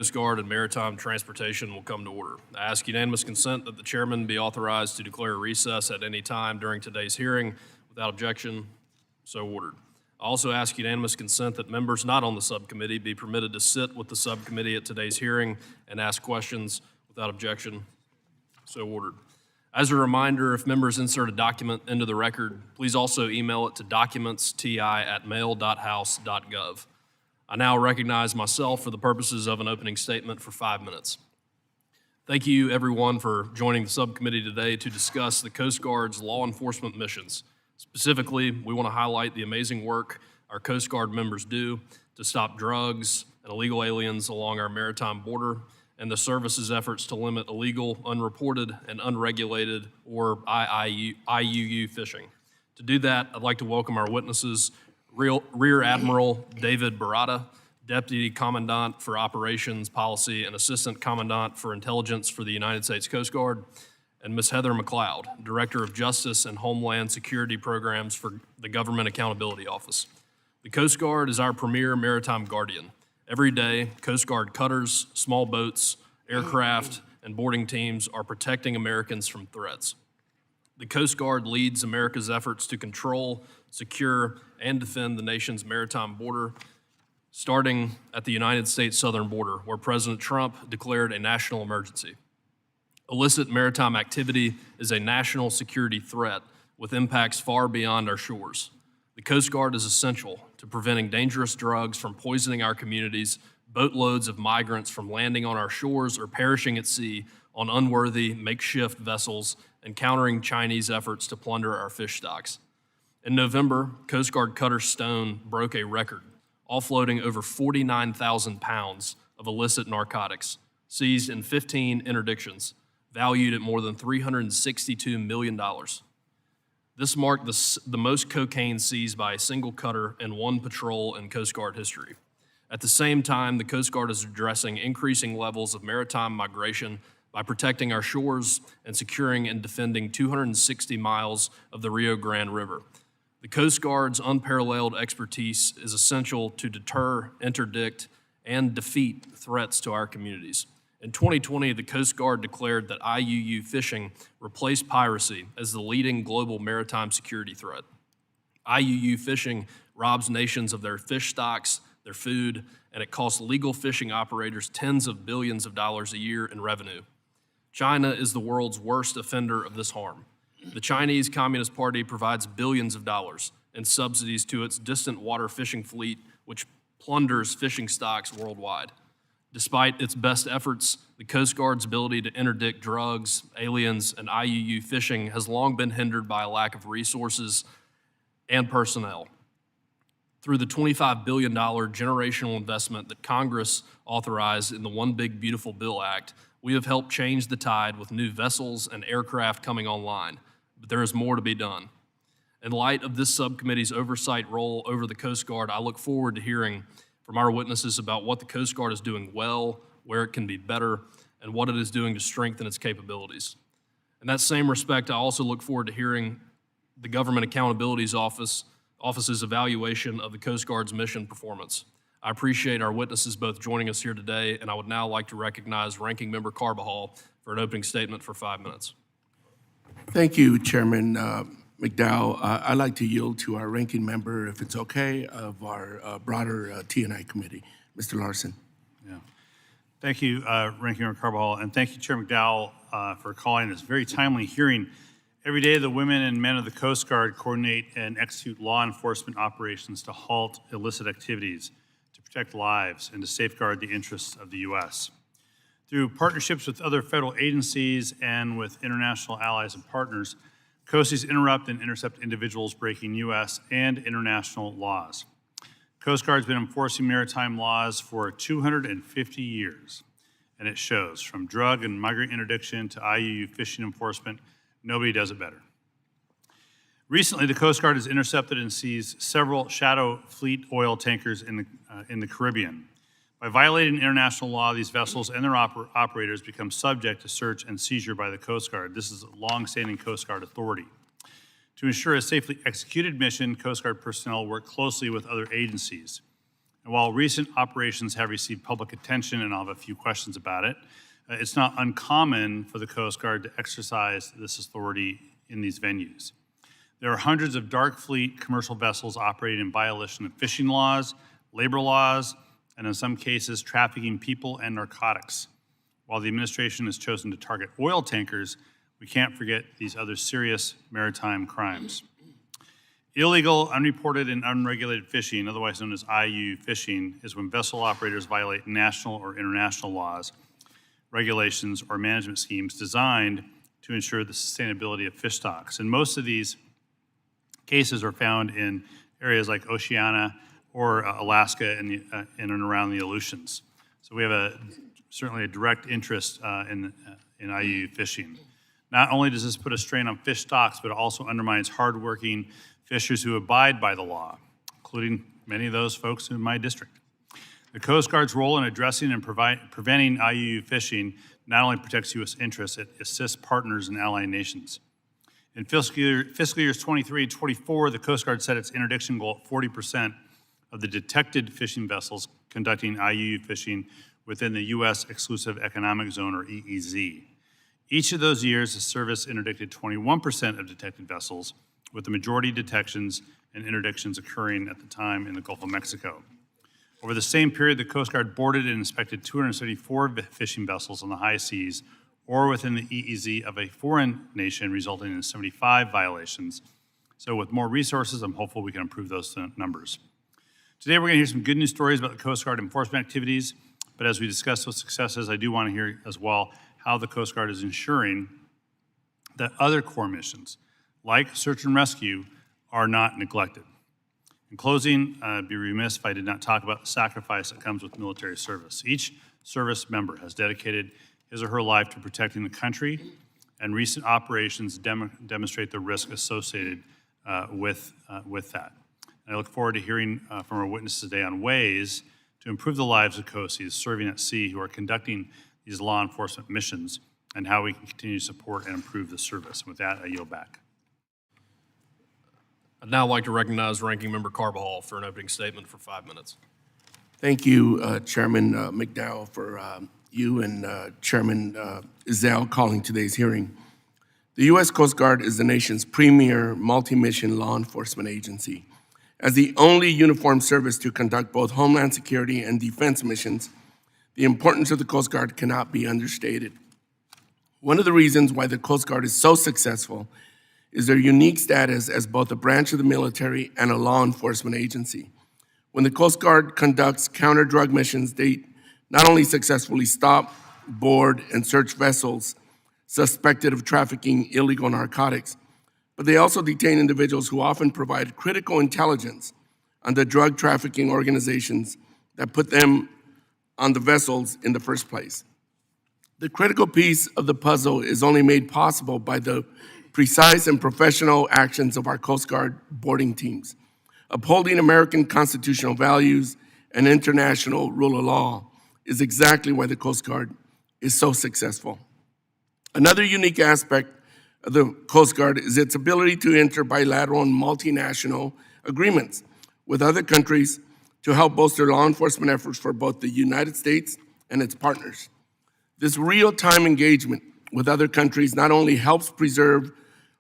Coast Guard and Maritime Transportation will come to order. I ask unanimous consent that the chairman be authorized to declare a recess at any time during today's hearing. Without objection, so ordered. I also ask unanimous consent that members not on the subcommittee be permitted to sit with the subcommittee at today's hearing and ask questions. Without objection, so ordered. As a reminder, if members insert a document into the record, please also email it to documentsti@mail.house.gov. I now recognize myself for the purposes of an opening statement for 5 minutes. Thank you, everyone, for joining the subcommittee today to discuss the Coast Guard's law enforcement missions. Specifically, we want to highlight the amazing work our Coast Guard members do to stop drugs and illegal aliens along our maritime border, and the service's efforts to limit illegal, unreported, and unregulated, or IUU fishing. To do that, I'd like to welcome our witnesses, Rear Admiral David Barata, Deputy Commandant for Operations Policy and Assistant Commandant for Intelligence for the United States Coast Guard, and Ms. Heather MacLeod, Director of Justice and Homeland Security Programs for the Government Accountability Office. The Coast Guard is our premier maritime guardian. Every day, Coast Guard cutters, small boats, aircraft, and boarding teams are protecting Americans from threats. The Coast Guard leads America's efforts to control, secure, and defend the nation's maritime border, starting at the United States southern border, where President Trump declared a national emergency. Illicit maritime activity is a national security threat with impacts far beyond our shores. The Coast Guard is essential to preventing dangerous drugs from poisoning our communities, boatloads of migrants from landing on our shores or perishing at sea on unworthy makeshift vessels, and countering Chinese efforts to plunder our fish stocks. In November, Coast Guard cutter Stone broke a record, offloading over 49,000 pounds of illicit narcotics, seized in 15 interdictions, valued at more than $362 million. This marked the most cocaine seized by a single cutter in one patrol in Coast Guard history. At the same time, the Coast Guard is addressing increasing levels of maritime migration by protecting our shores and securing and defending 260 miles of the Rio Grande River. The Coast Guard's unparalleled expertise is essential to deter, interdict, and defeat threats to our communities. In 2020, the Coast Guard declared that IUU fishing replaced piracy as the leading global maritime security threat. IUU fishing robs nations of their fish stocks, their food, and it costs legal fishing operators tens of billions of dollars a year in revenue. China is the world's worst offender of this harm. The Chinese Communist Party provides billions of dollars in subsidies to its distant water fishing fleet, which plunders fishing stocks worldwide. Despite its best efforts, the Coast Guard's ability to interdict drugs, aliens, and IUU fishing has long been hindered by a lack of resources and personnel. Through the $25 billion generational investment that Congress authorized in the One Big Beautiful Bill Act, we have helped change the tide with new vessels and aircraft coming online, but there is more to be done. In light of this subcommittee's oversight role over the Coast Guard, I look forward to hearing from our witnesses about what the Coast Guard is doing well, where it can be better, and what it is doing to strengthen its capabilities. In that same respect, I also look forward to hearing the Government Accountability Office's evaluation of the Coast Guard's mission performance. I appreciate our witnesses both joining us here today, and I would now like to recognize Ranking Member Carbajal for an opening statement for 5 minutes. Thank you, Chairman McDowell. I'd like to yield to our ranking member, if it's okay, of our broader T&I committee, Mr. Larson. Yeah. Thank you, Ranking Member Carbajal, and thank you, Chair McDowell, for calling this very timely hearing. Every day, the women and men of the Coast Guard coordinate and execute law enforcement operations to halt illicit activities, to protect lives, and to safeguard the interests of the U.S. Through partnerships with other federal agencies and with international allies and partners, COSIs interrupt and intercept individuals breaking U.S. and international laws. Coast Guard's been enforcing maritime laws for 250 years, and it shows. From drug and migrant interdiction to IUU fishing enforcement, nobody does it better. Recently, the Coast Guard has intercepted and seized several shadow fleet oil tankers in the Caribbean. By violating international law, these vessels and their operators become subject to search and seizure by the Coast Guard. This is a long-standing Coast Guard authority. To ensure a safely executed mission, Coast Guard personnel work closely with other agencies. And while recent operations have received public attention, and I'll have a few questions about it, it's not uncommon for the Coast Guard to exercise this authority in these venues. There are hundreds of dark fleet commercial vessels operating in violation of fishing laws, labor laws, and in some cases, trafficking people and narcotics. While the administration has chosen to target oil tankers, we can't forget these other serious maritime crimes. Illegal, unreported, and unregulated fishing, otherwise known as IU fishing, is when vessel operators violate national or international laws, regulations, or management schemes designed to ensure the sustainability of fish stocks. And most of these cases are found in areas like Oceania or Alaska and in and around the Aleutians. So we have certainly a direct interest in IU fishing. Not only does this put a strain on fish stocks, but it also undermines hardworking fishers who abide by the law, including many of those folks in my district. The Coast Guard's role in addressing and preventing IUU fishing not only protects U.S. interests, it assists partners and allied nations. In fiscal years 23 and 24, the Coast Guard set its interdiction goal at 40% of the detected fishing vessels conducting IUU fishing within the U.S. Exclusive Economic Zone, or EEZ. Each of those years, the service interdicted 21% of detected vessels, with the majority detections and interdictions occurring at the time in the Gulf of Mexico. Over the same period, the Coast Guard boarded and inspected 274 fishing vessels on the high seas or within the EEZ of a foreign nation, resulting in 75 violations. So with more resources, I'm hopeful we can improve those numbers. Today, we're going to hear some good news stories about the Coast Guard enforcement activities, but as we discuss those successes, I do want to hear as well how the Coast Guard is ensuring that other core missions, like search and rescue, are not neglected. In closing, I'd be remiss if I did not talk about the sacrifice that comes with military service. Each service member has dedicated his or her life to protecting the country, and recent operations demonstrate the risk associated with that. And I look forward to hearing from our witnesses today on ways to improve the lives of COSIs serving at sea who are conducting these law enforcement missions, and how we can continue to support and improve the service. With that, I yield back. I'd now like to recognize Ranking Member Carbajal for an opening statement for 5 minutes. Thank you, Chairman McDowell, for you and Chairman Ezell calling today's hearing. The U.S. Coast Guard is the nation's premier multi-mission law enforcement agency. As the only uniformed service to conduct both Homeland Security and defense missions, the importance of the Coast Guard cannot be understated. One of the reasons why the Coast Guard is so successful is their unique status as both a branch of the military and a law enforcement agency. When the Coast Guard conducts counter-drug missions, they not only successfully stop, board, and search vessels suspected of trafficking illegal narcotics, but they also detain individuals who often provide critical intelligence on the drug trafficking organizations that put them on the vessels in the first place. The critical piece of the puzzle is only made possible by the precise and professional actions of our Coast Guard boarding teams. Upholding American constitutional values and international rule of law is exactly why the Coast Guard is so successful. Another unique aspect of the Coast Guard is its ability to enter bilateral and multinational agreements with other countries to help bolster law enforcement efforts for both the United States and its partners. This real-time engagement with other countries not only helps preserve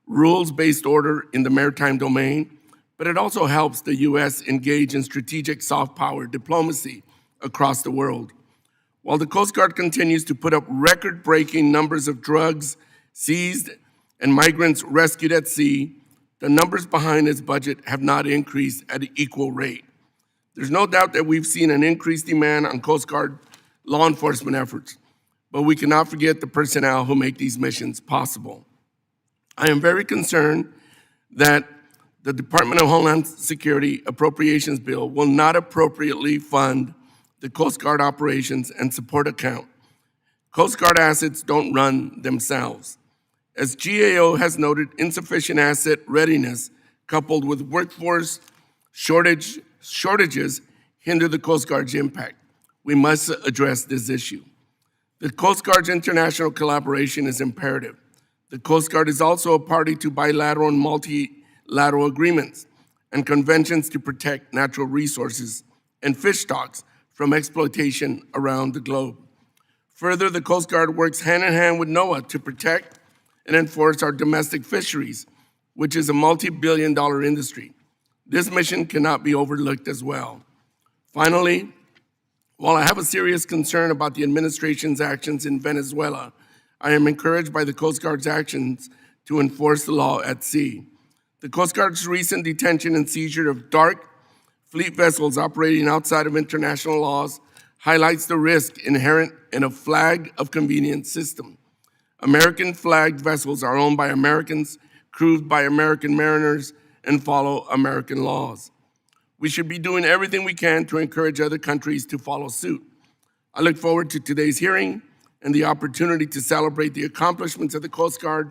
rules-based order in the maritime domain, but it also helps the U.S. engage in strategic soft power diplomacy across the world. While the Coast Guard continues to put up record-breaking numbers of drugs seized and migrants rescued at sea, the numbers behind its budget have not increased at an equal rate. There's no doubt that we've seen an increased demand on Coast Guard law enforcement efforts, but we cannot forget the personnel who make these missions possible. I am very concerned that the Department of Homeland Security Appropriations Bill will not appropriately fund the Coast Guard operations and support account. Coast Guard assets don't run themselves. As GAO has noted, insufficient asset readiness coupled with workforce shortages hinder the Coast Guard's impact. We must address this issue. The Coast Guard's international collaboration is imperative. The Coast Guard is also a party to bilateral and multilateral agreements and conventions to protect natural resources and fish stocks from exploitation around the globe. Further, the Coast Guard works hand in hand with NOAA to protect and enforce our domestic fisheries, which is a multi-billion-dollar industry. This mission cannot be overlooked as well. Finally, while I have a serious concern about the administration's actions in Venezuela, I am encouraged by the Coast Guard's actions to enforce the law at sea. The Coast Guard's recent detention and seizure of dark fleet vessels operating outside of international laws highlights the risk inherent in a flag of convenience system. American flagged vessels are owned by Americans, crewed by American mariners, and follow American laws. We should be doing everything we can to encourage other countries to follow suit. I look forward to today's hearing and the opportunity to celebrate the accomplishments of the Coast Guard.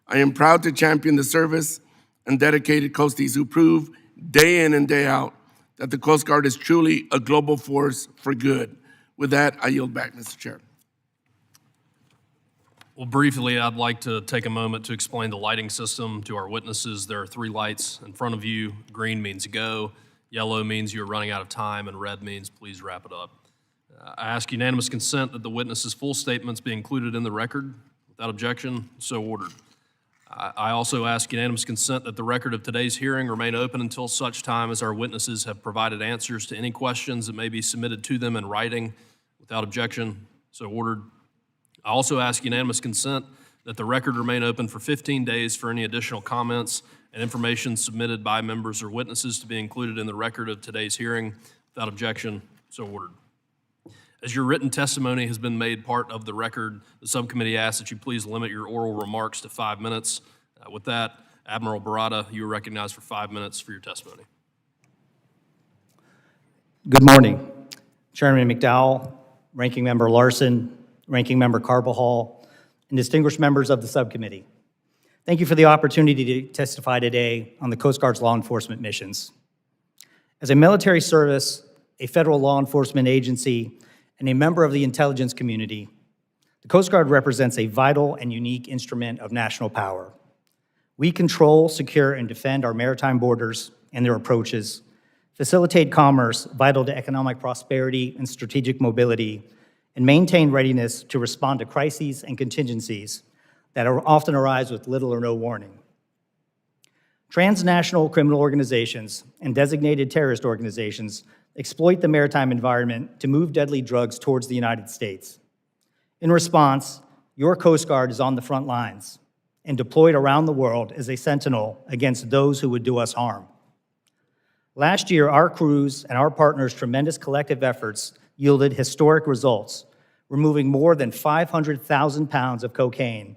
I am proud to champion the service and dedicated Coasties who prove day in and day out that the Coast Guard is truly a global force for good. With that, I yield back, Mr. Chair. Well, briefly, I'd like to take a moment to explain the lighting system to our witnesses. There are 3 lights in front of you. Green means go, yellow means you're running out of time, and red means please wrap it up. I ask unanimous consent that the witness's full statements be included in the record. Without objection, so ordered. I also ask unanimous consent that the record of today's hearing remain open until such time as our witnesses have provided answers to any questions that may be submitted to them in writing. Without objection, so ordered. I also ask unanimous consent that the record remain open for 15 days for any additional comments and information submitted by members or witnesses to be included in the record of today's hearing. Without objection, so ordered. As your written testimony has been made part of the record, the subcommittee asks that you please limit your oral remarks to 5 minutes. With that, Admiral Barata, you are recognized for 5 minutes for your testimony. Good morning, Chairman McDowell, Ranking Member Larson, Ranking Member Carbajal, and distinguished members of the subcommittee. Thank you for the opportunity to testify today on the Coast Guard's law enforcement missions. As a military service, a federal law enforcement agency, and a member of the intelligence community, the Coast Guard represents a vital and unique instrument of national power. We control, secure, and defend our maritime borders and their approaches, facilitate commerce vital to economic prosperity and strategic mobility, and maintain readiness to respond to crises and contingencies that often arise with little or no warning. Transnational criminal organizations and designated terrorist organizations exploit the maritime environment to move deadly drugs towards the United States. In response, your Coast Guard is on the front lines and deployed around the world as a sentinel against those who would do us harm. Last year, our crews and our partners' tremendous collective efforts yielded historic results, removing more than 500,000 pounds of cocaine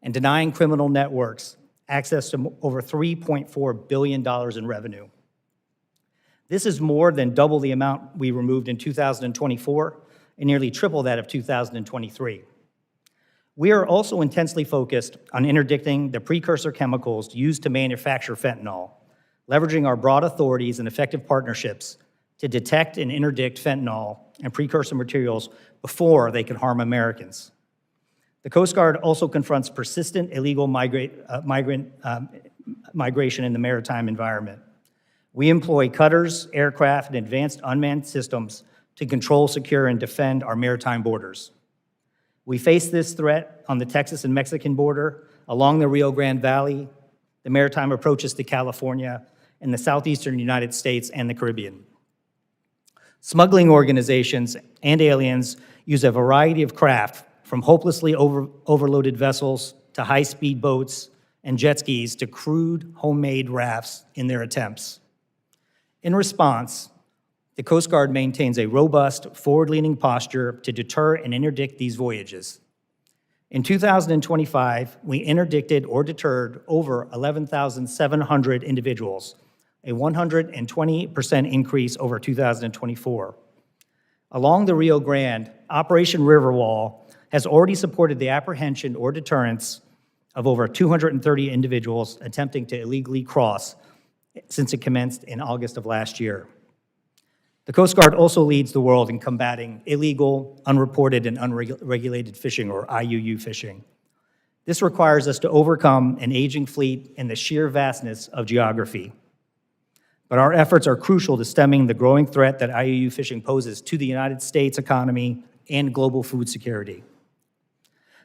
and denying criminal networks access to over $3.4 billion in revenue. This is more than double the amount we removed in 2024 and nearly triple that of 2023. We are also intensely focused on interdicting the precursor chemicals used to manufacture fentanyl, leveraging our broad authorities and effective partnerships to detect and interdict fentanyl and precursor materials before they can harm Americans. The Coast Guard also confronts persistent illegal migrant migration in the maritime environment. We employ cutters, aircraft, and advanced unmanned systems to control, secure, and defend our maritime borders. We face this threat on the Texas and Mexican border, along the Rio Grande Valley, the maritime approaches to California, and the southeastern United States and the Caribbean. Smuggling organizations and aliens use a variety of craft, from hopelessly overloaded vessels to high-speed boats and jet skis to crude homemade rafts in their attempts. In response, the Coast Guard maintains a robust, forward-leaning posture to deter and interdict these voyages. In 2025, we interdicted or deterred over 11,700 individuals, a 120% increase over 2024. Along the Rio Grande, Operation Riverwall has already supported the apprehension or deterrence of over 230 individuals attempting to illegally cross since it commenced in August of last year. The Coast Guard also leads the world in combating illegal, unreported, and unregulated fishing, or IUU fishing. This requires us to overcome an aging fleet and the sheer vastness of geography. but our efforts are crucial to stemming the growing threat that IUU fishing poses to the United States economy and global food security.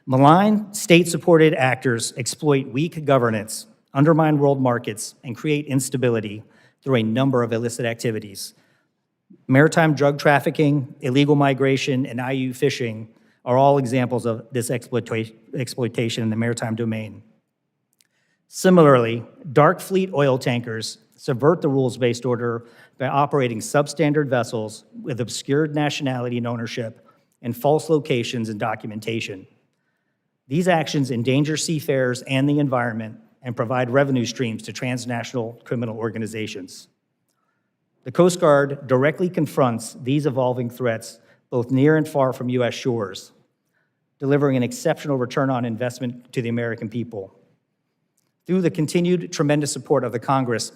Malign, state-supported actors exploit weak governance, undermine world markets, and create instability through a number of illicit activities. Maritime drug trafficking, illegal migration, and IUU fishing are all examples of this exploitation in the maritime domain. Similarly, dark fleet oil tankers subvert the rules-based order by operating substandard vessels with obscured nationality and ownership and false locations and documentation. These actions endanger seafarers and the environment and provide revenue streams to transnational criminal organizations. The Coast Guard directly confronts these evolving threats both near and far from U.S. shores, delivering an exceptional return on investment to the American people. Through the continued tremendous support of the Congress,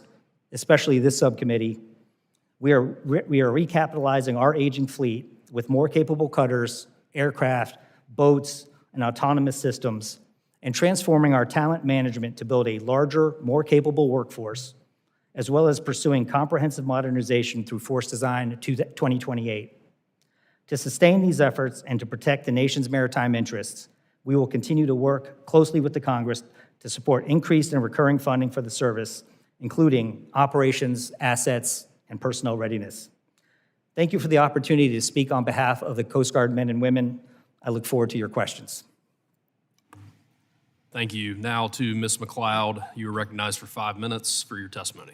especially this subcommittee, we are recapitalizing our aging fleet with more capable cutters, aircraft, boats, and autonomous systems, and transforming our talent management to build a larger, more capable workforce, as well as pursuing comprehensive modernization through force design to 2028. To sustain these efforts and to protect the nation's maritime interests, we will continue to work closely with the Congress to support increased and recurring funding for the service, including operations, assets, and personnel readiness. Thank you for the opportunity to speak on behalf of the Coast Guard men and women. I look forward to your questions. Thank you. Now to Ms. MacLeod. You are recognized for 5 minutes for your testimony.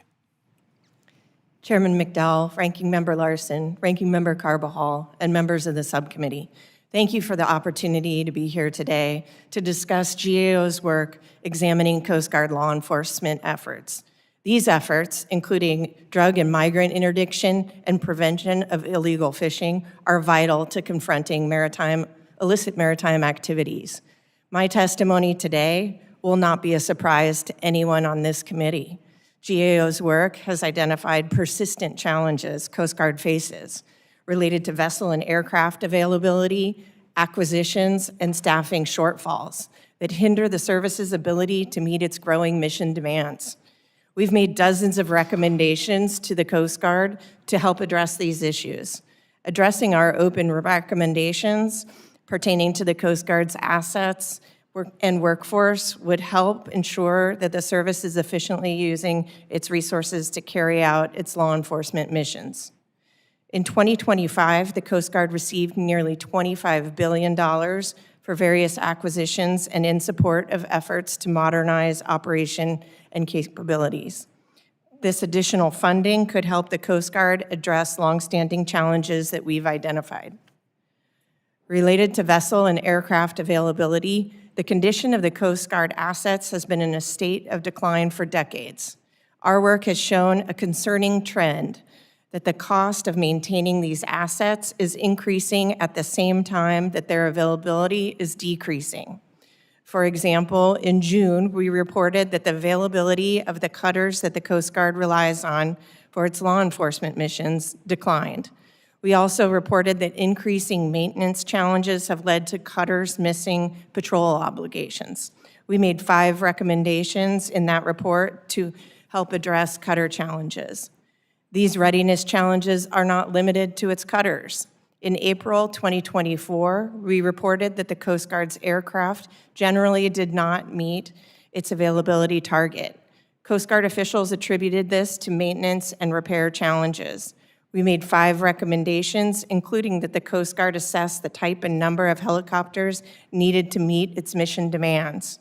Chairman McDowell, Ranking Member Larson, Ranking Member Carbajal, and members of the subcommittee. Thank you for the opportunity to be here today to discuss GAO's work examining Coast Guard law enforcement efforts. These efforts, including drug and migrant interdiction and prevention of illegal fishing, are vital to confronting illicit maritime activities. My testimony today will not be a surprise to anyone on this committee. GAO's work has identified persistent challenges Coast Guard faces related to vessel and aircraft availability, acquisitions, and staffing shortfalls that hinder the service's ability to meet its growing mission demands. We've made dozens of recommendations to the Coast Guard to help address these issues. Addressing our open recommendations pertaining to the Coast Guard's assets and workforce would help ensure that the service is efficiently using its resources to carry out its law enforcement missions. In 2025, the Coast Guard received nearly $25 billion for various acquisitions and in support of efforts to modernize operation and capabilities. This additional funding could help the Coast Guard address longstanding challenges that we've identified. Related to vessel and aircraft availability, the condition of the Coast Guard assets has been in a state of decline for decades. Our work has shown a concerning trend that the cost of maintaining these assets is increasing at the same time that their availability is decreasing. For example, in June, we reported that the availability of the cutters that the Coast Guard relies on for its law enforcement missions declined. We also reported that increasing maintenance challenges have led to cutters missing patrol obligations. We made 5 recommendations in that report to help address cutter challenges. These readiness challenges are not limited to its cutters. In April 2024, we reported that the Coast Guard's aircraft generally did not meet its availability target. Coast Guard officials attributed this to maintenance and repair challenges. We made 5 recommendations, including that the Coast Guard assess the type and number of helicopters needed to meet its mission demands.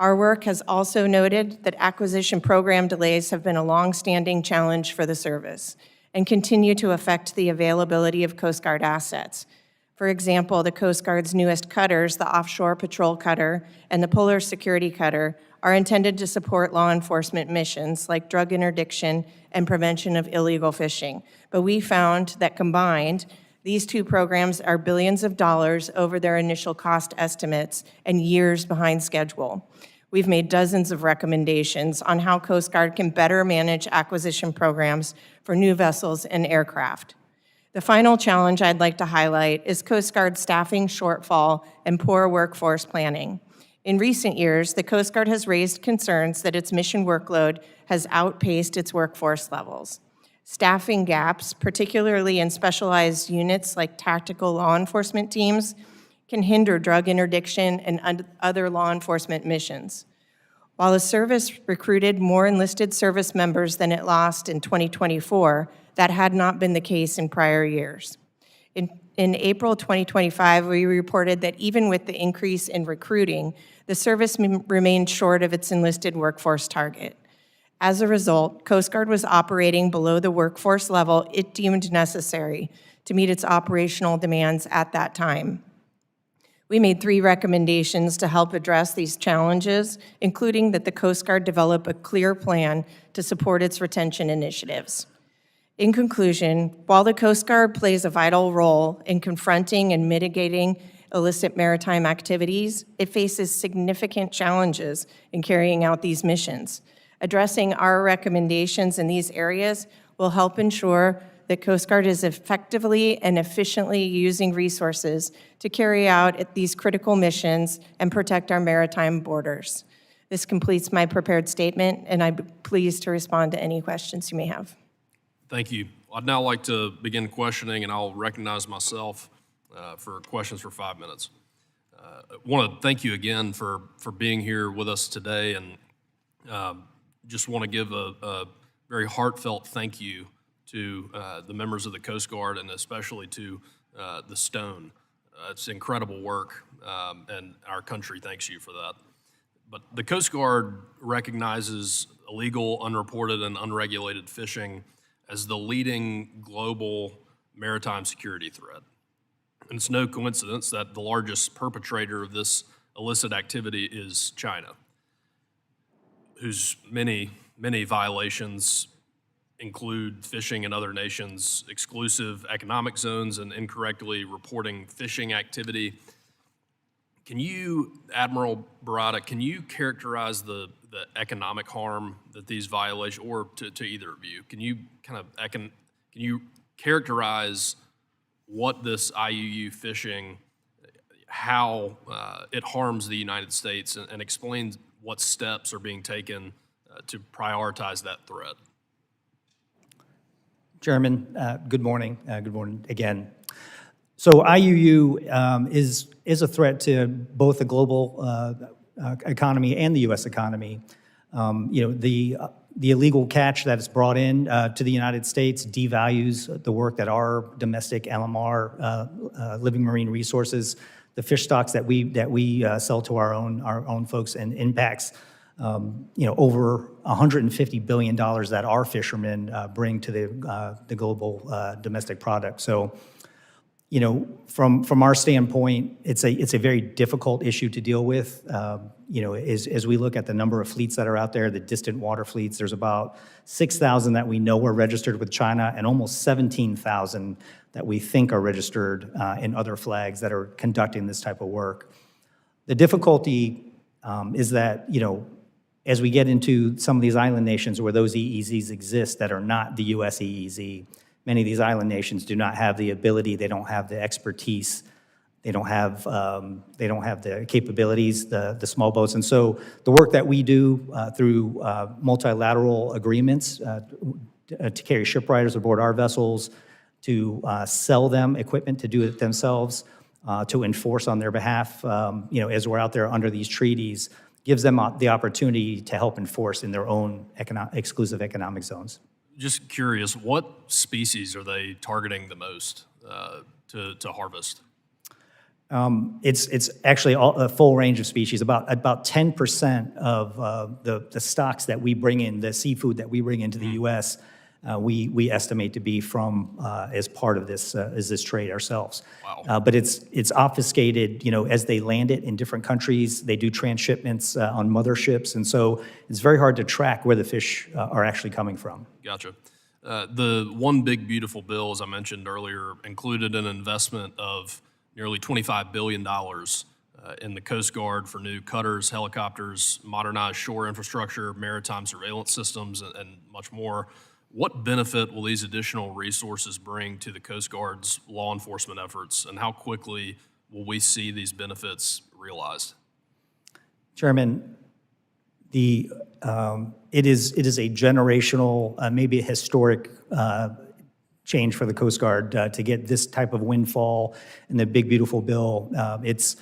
Our work has also noted that acquisition program delays have been a long-standing challenge for the service and continue to affect the availability of Coast Guard assets. For example, the Coast Guard's newest cutters, the Offshore Patrol Cutter and the Polar Security Cutter, are intended to support law enforcement missions like drug interdiction and prevention of illegal fishing. But we found that combined, these 2 programs are billions of dollars over their initial cost estimates and years behind schedule. We've made dozens of recommendations on how Coast Guard can better manage acquisition programs for new vessels and aircraft. The final challenge I'd like to highlight is Coast Guard staffing shortfall and poor workforce planning. In recent years, the Coast Guard has raised concerns that its mission workload has outpaced its workforce levels. Staffing gaps, particularly in specialized units like tactical law enforcement teams, can hinder drug interdiction and other law enforcement missions. While the service recruited more enlisted service members than it lost in 2024, that had not been the case in prior years. In April 2025, we reported that even with the increase in recruiting, the service remained short of its enlisted workforce target. As a result, Coast Guard was operating below the workforce level it deemed necessary to meet its operational demands at that time. We made 3 recommendations to help address these challenges, including that the Coast Guard develop a clear plan to support its retention initiatives. In conclusion, while the Coast Guard plays a vital role in confronting and mitigating illicit maritime activities, it faces significant challenges in carrying out these missions. Addressing our recommendations in these areas will help ensure that Coast Guard is effectively and efficiently using resources to carry out these critical missions and protect our maritime borders. This completes my prepared statement, and I'm pleased to respond to any questions you may have. Thank you. I'd now like to begin questioning, and I'll recognize myself for questions for 5 minutes. I want to thank you again for being here with us today, and just want to give a very heartfelt thank you to the members of the Coast Guard, and especially to the Stone. It's incredible work, and our country thanks you for that. But the Coast Guard recognizes illegal, unreported, and unregulated fishing as the leading global maritime security threat. And it's no coincidence that the largest perpetrator of this illicit activity is China, whose many violations include fishing in other nations' exclusive economic zones and incorrectly reporting fishing activity. Can you, Admiral Barata, can you characterize the economic harm that these violations, or to either of you, can you characterize what this IUU fishing, how it harms the United States, and explain what steps are being taken to prioritize that threat? Chairman, good morning. Good morning again. So IUU is a threat to both the global economy and the U.S. economy. The illegal catch that is brought in to the United States devalues the work that our domestic LMR, living marine resources, the fish stocks that we sell to our own folks, and impacts over $150 billion that our fishermen bring to the global domestic product. So, from our standpoint, it's a very difficult issue to deal with. As we look at the number of fleets that are out there, the distant water fleets, there's about 6,000 that we know are registered with China, and almost 17,000 that we think are registered in other flags that are conducting this type of work. The difficulty is that, as we get into some of these island nations where those EEZs exist that are not the U.S. EEZ, many of these island nations do not have the ability, they don't have the expertise, they don't have the capabilities, the small boats. And so the work that we do through multilateral agreements to carry shipwrights aboard our vessels, to sell them equipment to do it themselves, to enforce on their behalf, as we're out there under these treaties, gives them the opportunity to help enforce in their own exclusive economic zones. Just curious, what species are they targeting the most to harvest? It's actually a full range of species. About 10% of the stocks that we bring in, the seafood that we bring into the U.S., we estimate to be from as part of this trade ourselves. Wow. But it's obfuscated, as they land it in different countries. They do transshipments on motherships, and so it's very hard to track where the fish are actually coming from. Gotcha. The One Big Beautiful Bill, as I mentioned earlier, included an investment of nearly $25 billion in the Coast Guard for new cutters, helicopters, modernized shore infrastructure, maritime surveillance systems, and much more. What benefit will these additional resources bring to the Coast Guard's law enforcement efforts, and how quickly will we see these benefits realized? Chairman, it is a generational, maybe a historic change for the Coast Guard to get this type of windfall in the big beautiful bill. It's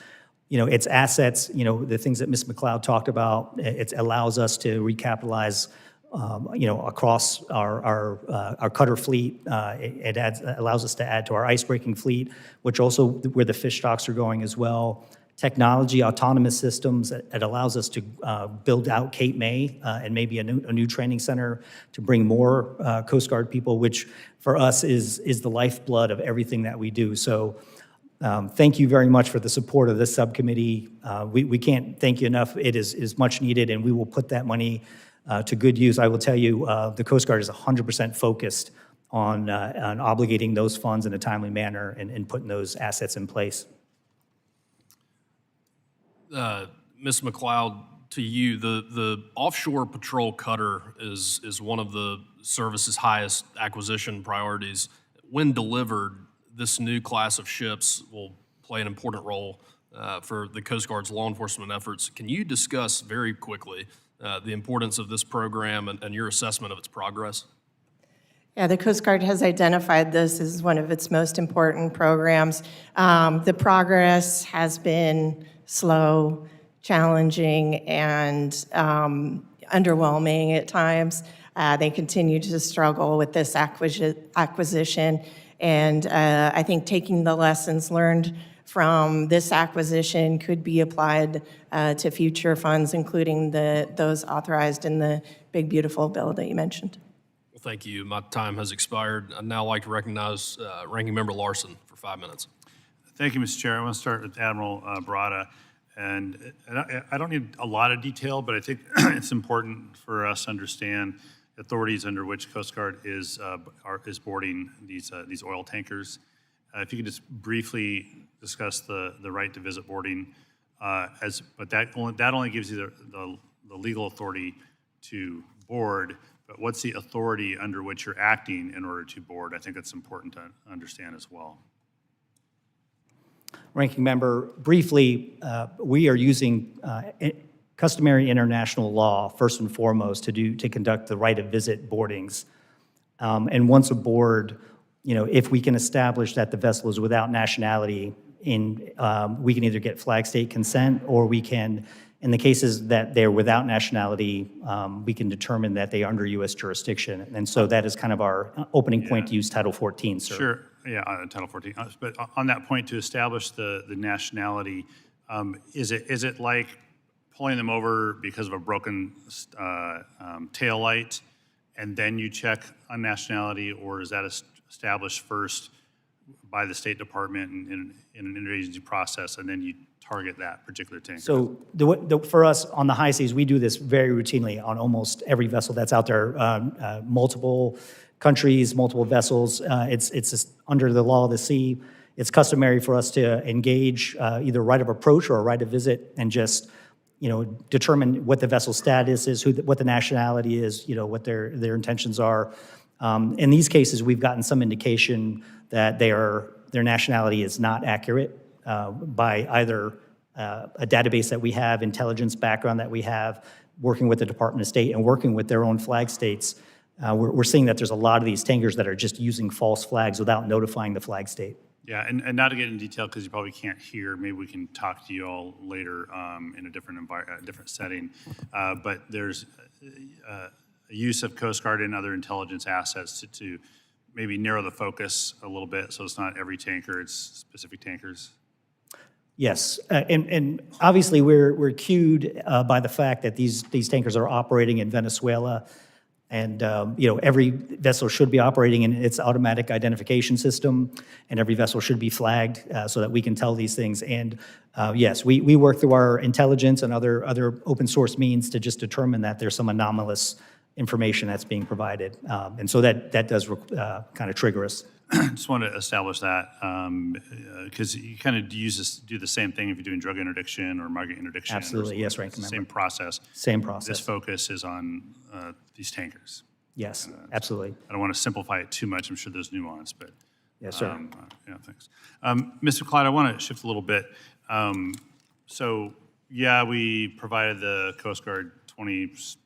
assets, the things that Ms. MacLeod talked about. It allows us to recapitalize, across our cutter fleet. It allows us to add to our ice-breaking fleet, which also where the fish stocks are going as well. Technology, autonomous systems, it allows us to build out Cape May and maybe a new training center to bring more Coast Guard people, which for us is the lifeblood of everything that we do. So thank you very much for the support of this subcommittee. We can't thank you enough. It is much needed, and we will put that money to good use. I will tell you, the Coast Guard is 100% focused on obligating those funds in a timely manner and putting those assets in place. Ms. MacLeod, to you, the offshore patrol cutter is one of the service's highest acquisition priorities. When delivered, this new class of ships will play an important role for the Coast Guard's law enforcement efforts. Can you discuss very quickly the importance of this program and your assessment of its progress? Yeah, the Coast Guard has identified this as one of its most important programs. The progress has been slow, challenging, and underwhelming at times. They continue to struggle with this acquisition, and I think taking the lessons learned from this acquisition could be applied to future funds, including those authorized in the big, beautiful bill that you mentioned. Well, thank you. My time has expired. I'd now like to recognize Ranking Member Larson for 5 minutes. Thank you, Mr. Chair. I want to start with Admiral Barata. And I don't need a lot of detail, but I think it's important for us to understand authorities under which Coast Guard is boarding these oil tankers. If you could just briefly discuss the right to visit boarding, but that only gives you the legal authority to board. But what's the authority under which you're acting in order to board? I think that's important to understand as well. Ranking Member, briefly, we are using customary international law first and foremost to conduct the right of visit boardings. And once aboard, if we can establish that the vessel is without nationality, we can either get flag state consent, or we can, in the cases that they're without nationality, we can determine that they are under U.S. jurisdiction. And so that is kind of our opening point to use Title 14, sir. Sure. Yeah, Title 14. But on that point, to establish the nationality, is it like pulling them over because of a broken tail light, and then you check on nationality, or is that established first by the State Department in an interagency process, and then you target that particular tanker? So for us on the high seas, we do this very routinely on almost every vessel that's out there, multiple countries, multiple vessels. It's just under the law of the sea. It's customary for us to engage either right of approach or a right of visit and just determine what the vessel status is, what the nationality is, what their intentions are. In these cases, we've gotten some indication that their nationality is not accurate by either a database that we have, intelligence background that we have, working with the Department of State and working with their own flag states. We're seeing that there's a lot of these tankers that are just using false flags without notifying the flag state. Yeah, and not to get in detail because you probably can't hear. Maybe we can talk to you all later in a different setting. But there's a use of Coast Guard and other intelligence assets to maybe narrow the focus a little bit, so it's not every tanker; it's specific tankers. Yes, and obviously we're cued by the fact that these tankers are operating in Venezuela. And every vessel should be operating in its automatic identification system, and every vessel should be flagged so that we can tell these things. And yes, we work through our intelligence and other open source means to just determine that there's some anomalous information that's being provided. And so that does kind of trigger us. I just want to establish that because you kind of do the same thing if you're doing drug interdiction or migrant interdiction. Absolutely, yes, Ranking Member. Same process. Same process. This focus is on these tankers. Yes, absolutely. I don't want to simplify it too much. I'm sure there's nuance, but yes, sir. Yeah, thanks. Mr. MacLeod, I want to shift a little bit. So Yeah, we provided the Coast Guard $25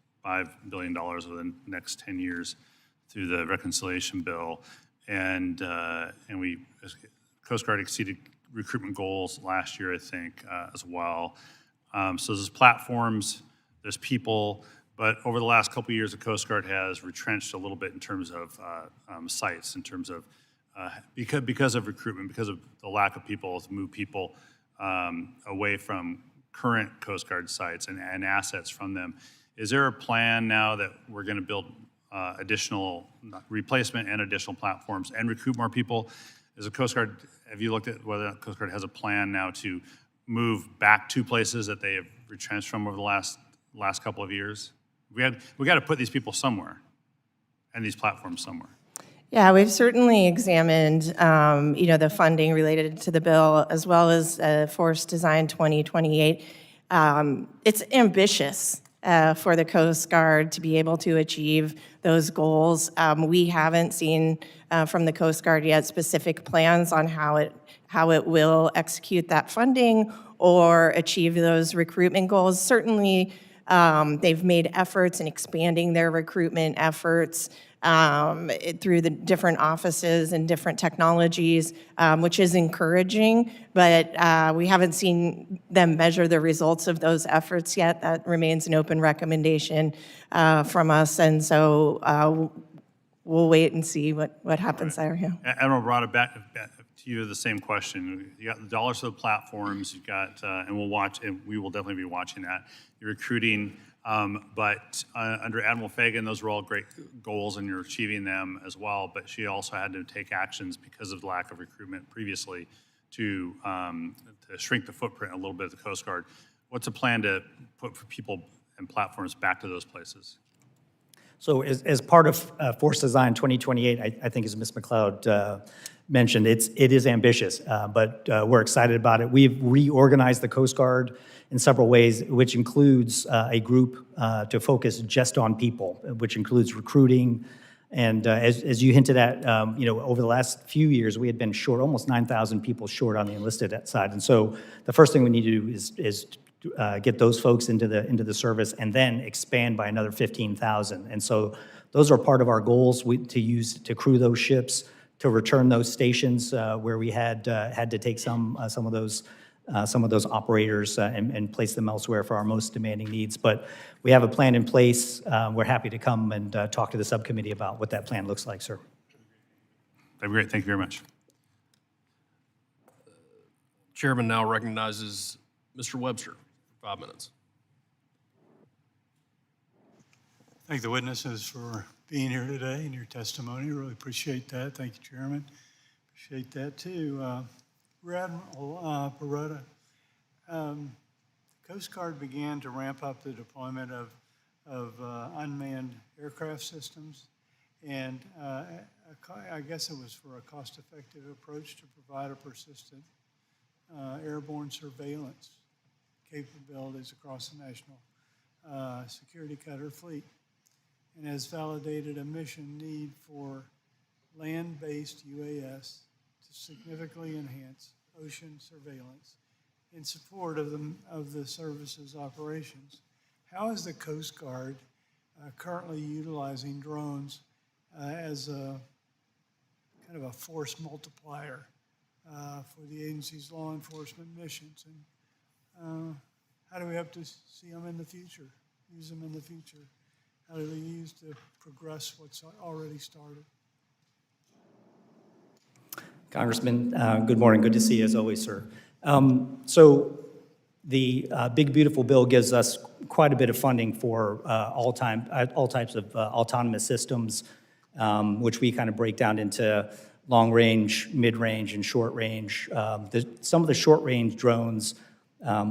billion over the next 10 years through the reconciliation bill. And we, Coast Guard exceeded recruitment goals last year, I think, as well. So there's platforms, there's people, but over the last couple of years, the Coast Guard has retrenched a little bit in terms of sites, in terms of, because of recruitment, because of the lack of people, to move people away from current Coast Guard sites and assets from them. Is there a plan now that we're going to build additional replacement and additional platforms and recruit more people? As a Coast Guard, have you looked at whether the Coast Guard has a plan now to move back to places that they have retrenched from over the last couple of years? We got to put these people somewhere and these platforms somewhere. Yeah, we've certainly examined, the funding related to the bill, as well as Force Design 2028. It's ambitious for the Coast Guard to be able to achieve those goals. We haven't seen from the Coast Guard yet specific plans on how it will execute that funding or achieve those recruitment goals. Certainly, they've made efforts in expanding their recruitment efforts through the different offices and different technologies, which is encouraging, but we haven't seen them measure the results of those efforts yet. That remains an open recommendation from us, and so we'll wait and see what happens there. Yeah. Admiral Barata, back to you the same question. You got the dollars for the platforms, you've got, and we'll watch, and we will definitely be watching that. You're recruiting, but under Admiral Fagan, those were all great goals and you're achieving them as well, but she also had to take actions because of the lack of recruitment previously to shrink the footprint a little bit of the Coast Guard. What's a plan to put people and platforms back to those places? So as part of Force Design 2028, I think as Ms. MacLeod mentioned, it is ambitious, but we're excited about it. We've reorganized the Coast Guard in several ways, which includes a group to focus just on people, which includes recruiting. And as you hinted at, over the last few years, we had been short, almost 9,000 people short on the enlisted side. And so the first thing we need to do is get those folks into the service and then expand by another 15,000. And so those are part of our goals to crew those ships, to return those stations where we had to take some of those operators and place them elsewhere for our most demanding needs. But we have a plan in place. We're happy to come and talk to the subcommittee about what that plan looks like, sir. That'd be great. Thank you very much. Chairman now recognizes Mr. Webster for 5 minutes. Thank the witnesses for being here today and your testimony. Really appreciate that. Thank you, Chairman. Appreciate that too. Rear Admiral Barata, Coast Guard began to ramp up the deployment of unmanned aircraft systems, and I guess it was for a cost-effective approach to provide a persistent airborne surveillance capabilities across the national security cutter fleet, and has validated a mission need for land-based UAS to significantly enhance ocean surveillance in support of the service's operations. How is the Coast Guard currently utilizing drones as a kind of a force multiplier for the agency's law enforcement missions? And how do we hope to see them in the future, use them in the future? How do they use to progress what's already started? Congressman, good morning. Good to see you as always, sir. So the Big Beautiful Bill gives us quite a bit of funding for all types of autonomous systems, which we kind of break down into long range, mid range, and short range. Some of the short range drones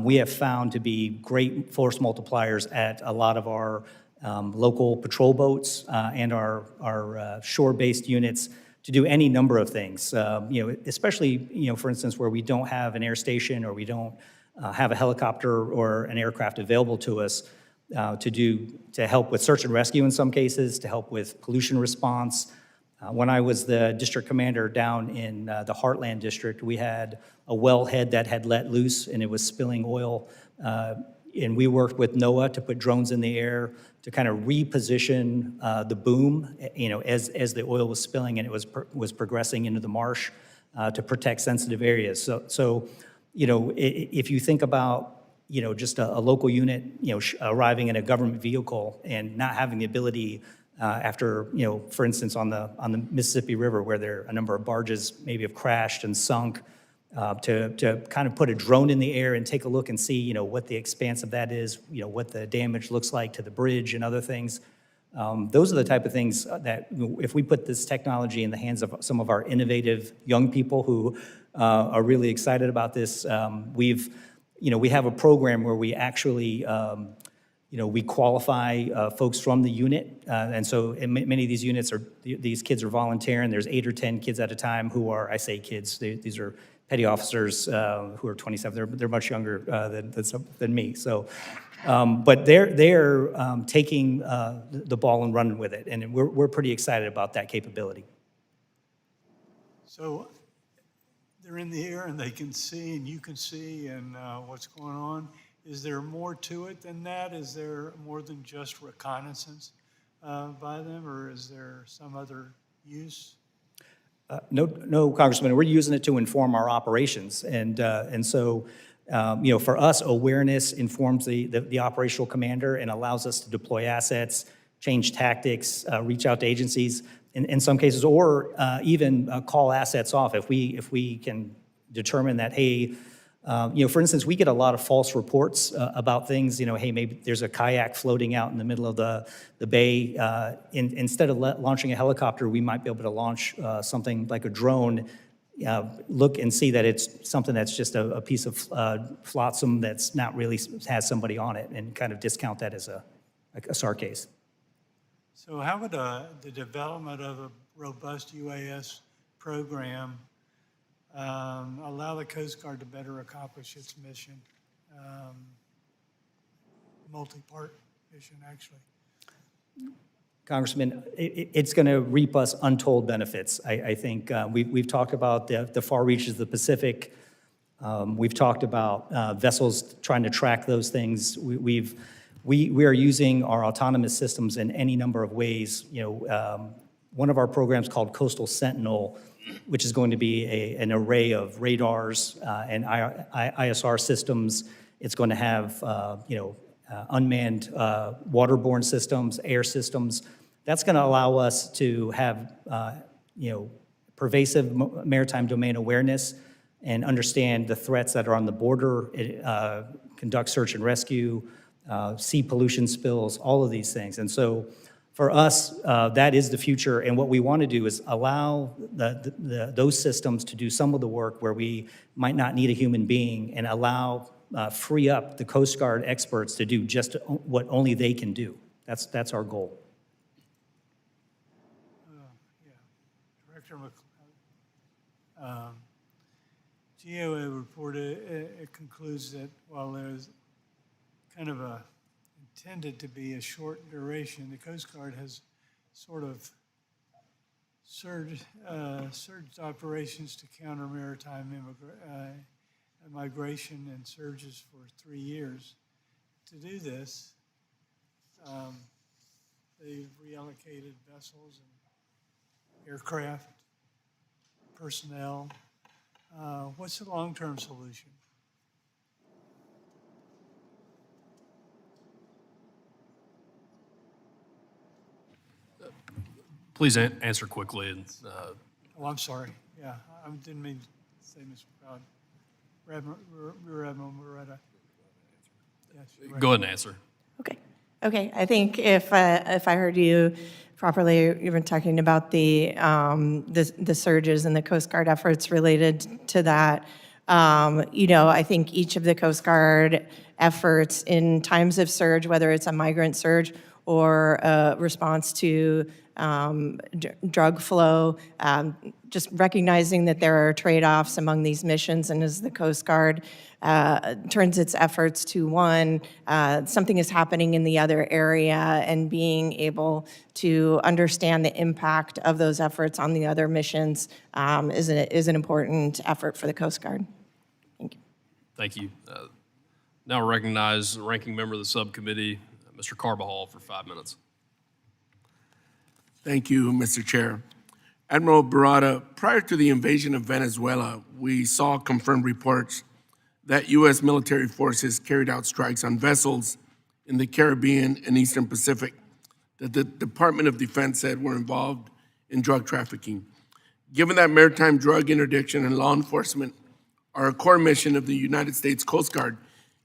we have found to be great force multipliers at a lot of our local patrol boats and our shore-based units to do any number of things, especially, for instance, where we don't have an air station or we don't have a helicopter or an aircraft available to us to help with search and rescue in some cases, to help with pollution response. When I was the district commander down in the Heartland district, we had a wellhead that had let loose and it was spilling oil And we worked with NOAA to put drones in the air to kind of reposition the boom, as the oil was spilling and it was progressing into the marsh to protect sensitive areas. So if you think about just a local unit, arriving in a government vehicle and not having the ability after, for instance, on the Mississippi River, where a number of barges maybe have crashed and sunk, to kind of put a drone in the air and take a look and see, what the expanse of that is, what the damage looks like to the bridge and other things. Those are the type of things that, if we put this technology in the hands of some of our innovative young people who are really excited about this, we have a program where we actually, we qualify folks from the unit. And so many of these units these kids are volunteering. There's 8 or 10 kids at a time who are, I say kids, these are petty officers who are 27. They're much younger than me. So, but they're taking the ball and running with it. And we're pretty excited about that capability. So they're in the air and they can see and you can see and what's going on. Is there more to it than that? Is there more than just reconnaissance by them, or is there some other use? No, Congressman. We're using it to inform our operations, and so for us, awareness informs the operational commander and allows us to deploy assets, change tactics, reach out to agencies in some cases, or even call assets off if we can determine that, hey. For instance, we get a lot of false reports about things, hey, maybe there's a kayak floating out in the middle of the bay. Instead of launching a helicopter, we might be able to launch something like a drone, look and see that it's something that's just a piece of flotsam that's not really has somebody on it, and kind of discount that as a SAR case. So how would the development of a robust UAS program allow the Coast Guard to better accomplish its mission, multi-part mission, actually? Congressman, it's going to reap us untold benefits. I think we've talked about the far reaches of the Pacific. We've talked about vessels trying to track those things. We are using our autonomous systems in any number of ways. One of our programs called Coastal Sentinel, which is going to be an array of radars and ISR systems. It's going to have, unmanned waterborne systems, air systems. That's going to allow us to have, pervasive maritime domain awareness and understand the threats that are on the border, conduct search and rescue, sea pollution spills, all of these things. And so, for us, that is the future, and what we want to do is allow those systems to do some of the work where we might not need a human being, and free up the Coast Guard experts to do just what only they can do. That's our goal. Director MacLeod. GAO report it concludes that while there's kind of intended to be a short duration, the Coast Guard has sort of surged operations to counter maritime migration and surges for 3 years. To do this, they've reallocated vessels and aircraft, personnel. What's the long-term solution? Please answer quickly. And, Oh, I'm sorry. Yeah, I didn't mean to say Mr. Proud. Rear Admiral Barata. Yes, you're go ahead and answer. Okay. I think if I heard you properly, you were talking about the surges and the Coast Guard efforts related to that. I think each of the Coast Guard efforts in times of surge, whether it's a migrant surge or a response to drug flow, just recognizing that there are trade-offs among these missions, and as the Coast Guard turns its efforts to one, something is happening in the other area, and being able to understand the impact of those efforts on the other missions is an important effort for the Coast Guard. Thank you. Thank you. Now recognize the ranking member of the subcommittee, Mr. Carbajal, for 5 minutes. Thank you, Mr. Chair. Admiral Barata, prior to the invasion of Venezuela, we saw confirmed reports that U.S. military forces carried out strikes on vessels in the Caribbean and Eastern Pacific that the Department of Defense said were involved in drug trafficking. Given that maritime drug interdiction and law enforcement are a core mission of the United States Coast Guard,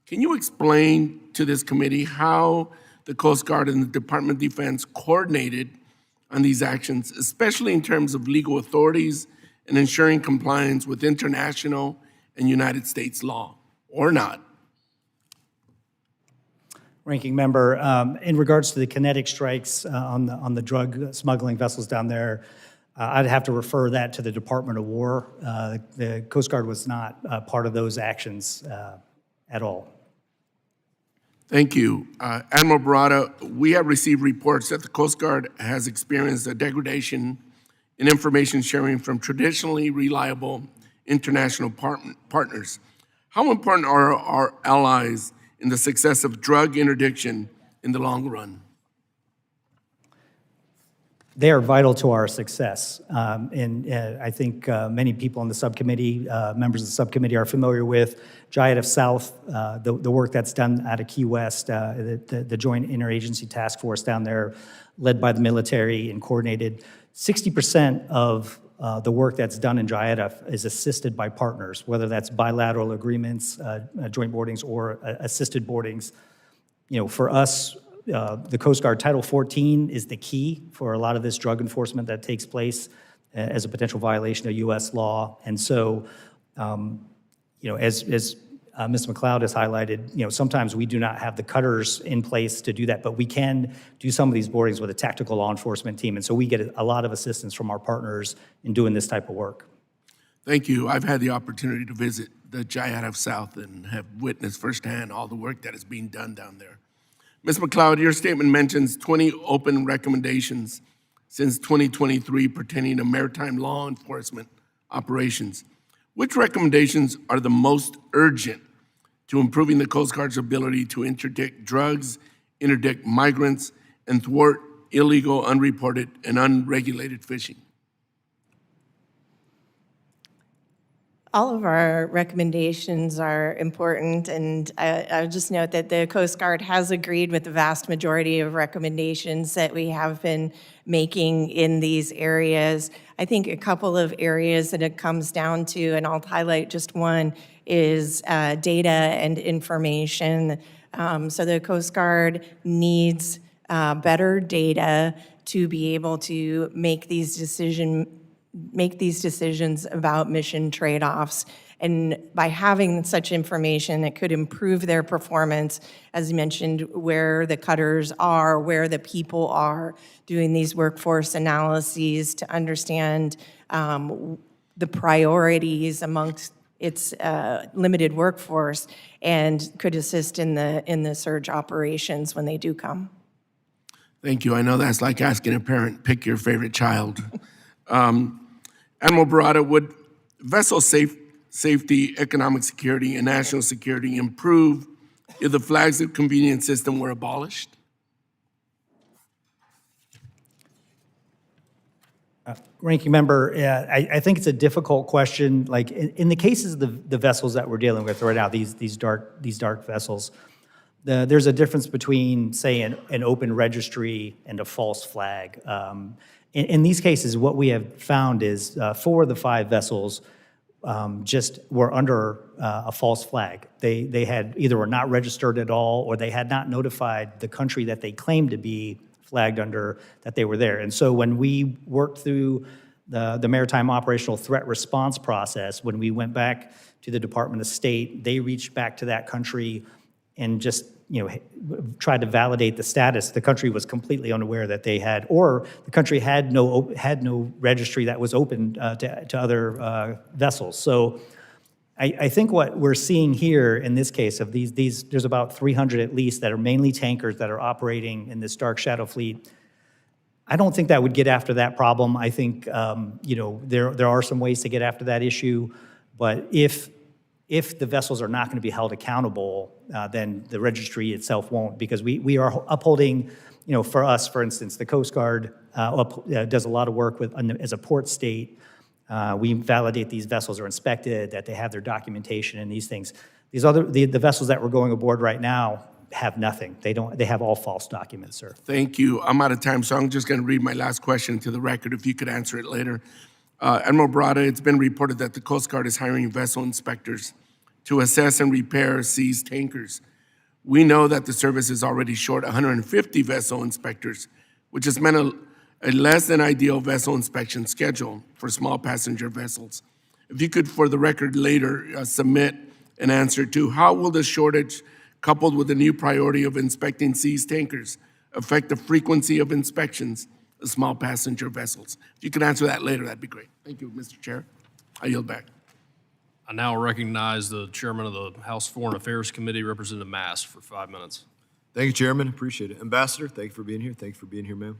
can you explain to this committee how the Coast Guard and the Department of Defense coordinated on these actions, especially in terms of legal authorities and ensuring compliance with international and United States law, or not? Ranking member, in regards to the kinetic strikes on the drug smuggling vessels down there, I'd have to refer that to the Department of War. The Coast Guard was not part of those actions at all. Thank you. Admiral Barata, we have received reports that the Coast Guard has experienced a degradation in information sharing from traditionally reliable international partners. How important are our allies in the success of drug interdiction in the long run? They are vital to our success. And I think many people on the subcommittee, members of the subcommittee, are familiar with JIATF South, the work that's done out of Key West, the Joint Interagency Task Force down there, led by the military and coordinated. 60% of the work that's done in JIATF is assisted by partners, whether that's bilateral agreements, joint boardings, or assisted boardings. You know, for us, the Coast Guard Title 14 is the key for a lot of this drug enforcement that takes place as a potential violation of U.S. law. And so, you know, as Ms. MacLeod has highlighted, you know, sometimes we do not have the cutters in place to do that, but we can do some of these boardings with a tactical law enforcement team. And so we get a lot of assistance from our partners in doing this type of work. Thank you. I've had the opportunity to visit the JIATF South and have witnessed firsthand all the work that is being done down there. Ms. MacLeod, your statement mentions 20 open recommendations since 2023 pertaining to maritime law enforcement operations. Which recommendations are the most urgent to improving the Coast Guard's ability to interdict drugs, interdict migrants, and thwart illegal, unreported, and unregulated fishing? All of our recommendations are important, and I'll just note that the Coast Guard has agreed with the vast majority of recommendations that we have been making in these areas. I think a couple of areas that it comes down to, and I'll highlight just one, is data and information. So the Coast Guard needs better data to be able to make these decisions about mission trade-offs. And by having such information, it could improve their performance, as you mentioned, where the cutters are, where the people are, doing these workforce analyses to understand the priorities amongst its limited workforce, and could assist in the surge operations when they do come. Thank you. I know that's like asking a parent, pick your favorite child. Admiral Barata, would vessel safety, economic security, and national security improve if the flags of convenience system were abolished? Ranking member, I think it's a difficult question. Like in the cases of the vessels that we're dealing with right now, these dark vessels, there's a difference between, say, an open registry and a false flag. In these cases, what we have found is 4 of the 5 vessels just were under a false flag. They had either were not registered at all, or they had not notified the country that they claimed to be flagged under that they were there. And so when we worked through the Maritime Operational Threat Response process, when we went back to the Department of State, they reached back to that country and just, you know, tried to validate the status. The country was completely unaware that they had, or the country had no registry that was open to other vessels. So I think what we're seeing here in this case of these there's about 300 at least that are mainly tankers that are operating in this dark shadow fleet. I don't think that would get after that problem. I think you know, there are some ways to get after that issue, but if If the vessels are not going to be held accountable, then the registry itself won't, because we are upholding, for us, for instance, the Coast Guard does a lot of work as a port state. We validate these vessels are inspected, that they have their documentation and these things. The vessels that we're going aboard right now have nothing. They have all false documents, sir. Thank you. I'm out of time, so I'm just going to read my last question to the record, if you could answer it later. Admiral Barata, it's been reported that the Coast Guard is hiring vessel inspectors to assess and repair seized tankers. We know that the service is already short 150 vessel inspectors, which has meant a less than ideal vessel inspection schedule for small passenger vessels. If you could, for the record later, submit an answer to how will the shortage, coupled with the new priority of inspecting seized tankers, affect the frequency of inspections of small passenger vessels? If you could answer that later, that'd be great. Thank you, Mr. Chair. I yield back. I now recognize the chairman of the House Foreign Affairs Committee, Representative Mast, for 5 minutes. Thank you, Chairman. Appreciate it. Ambassador, thank you for being here. Thank you for being here, ma'am.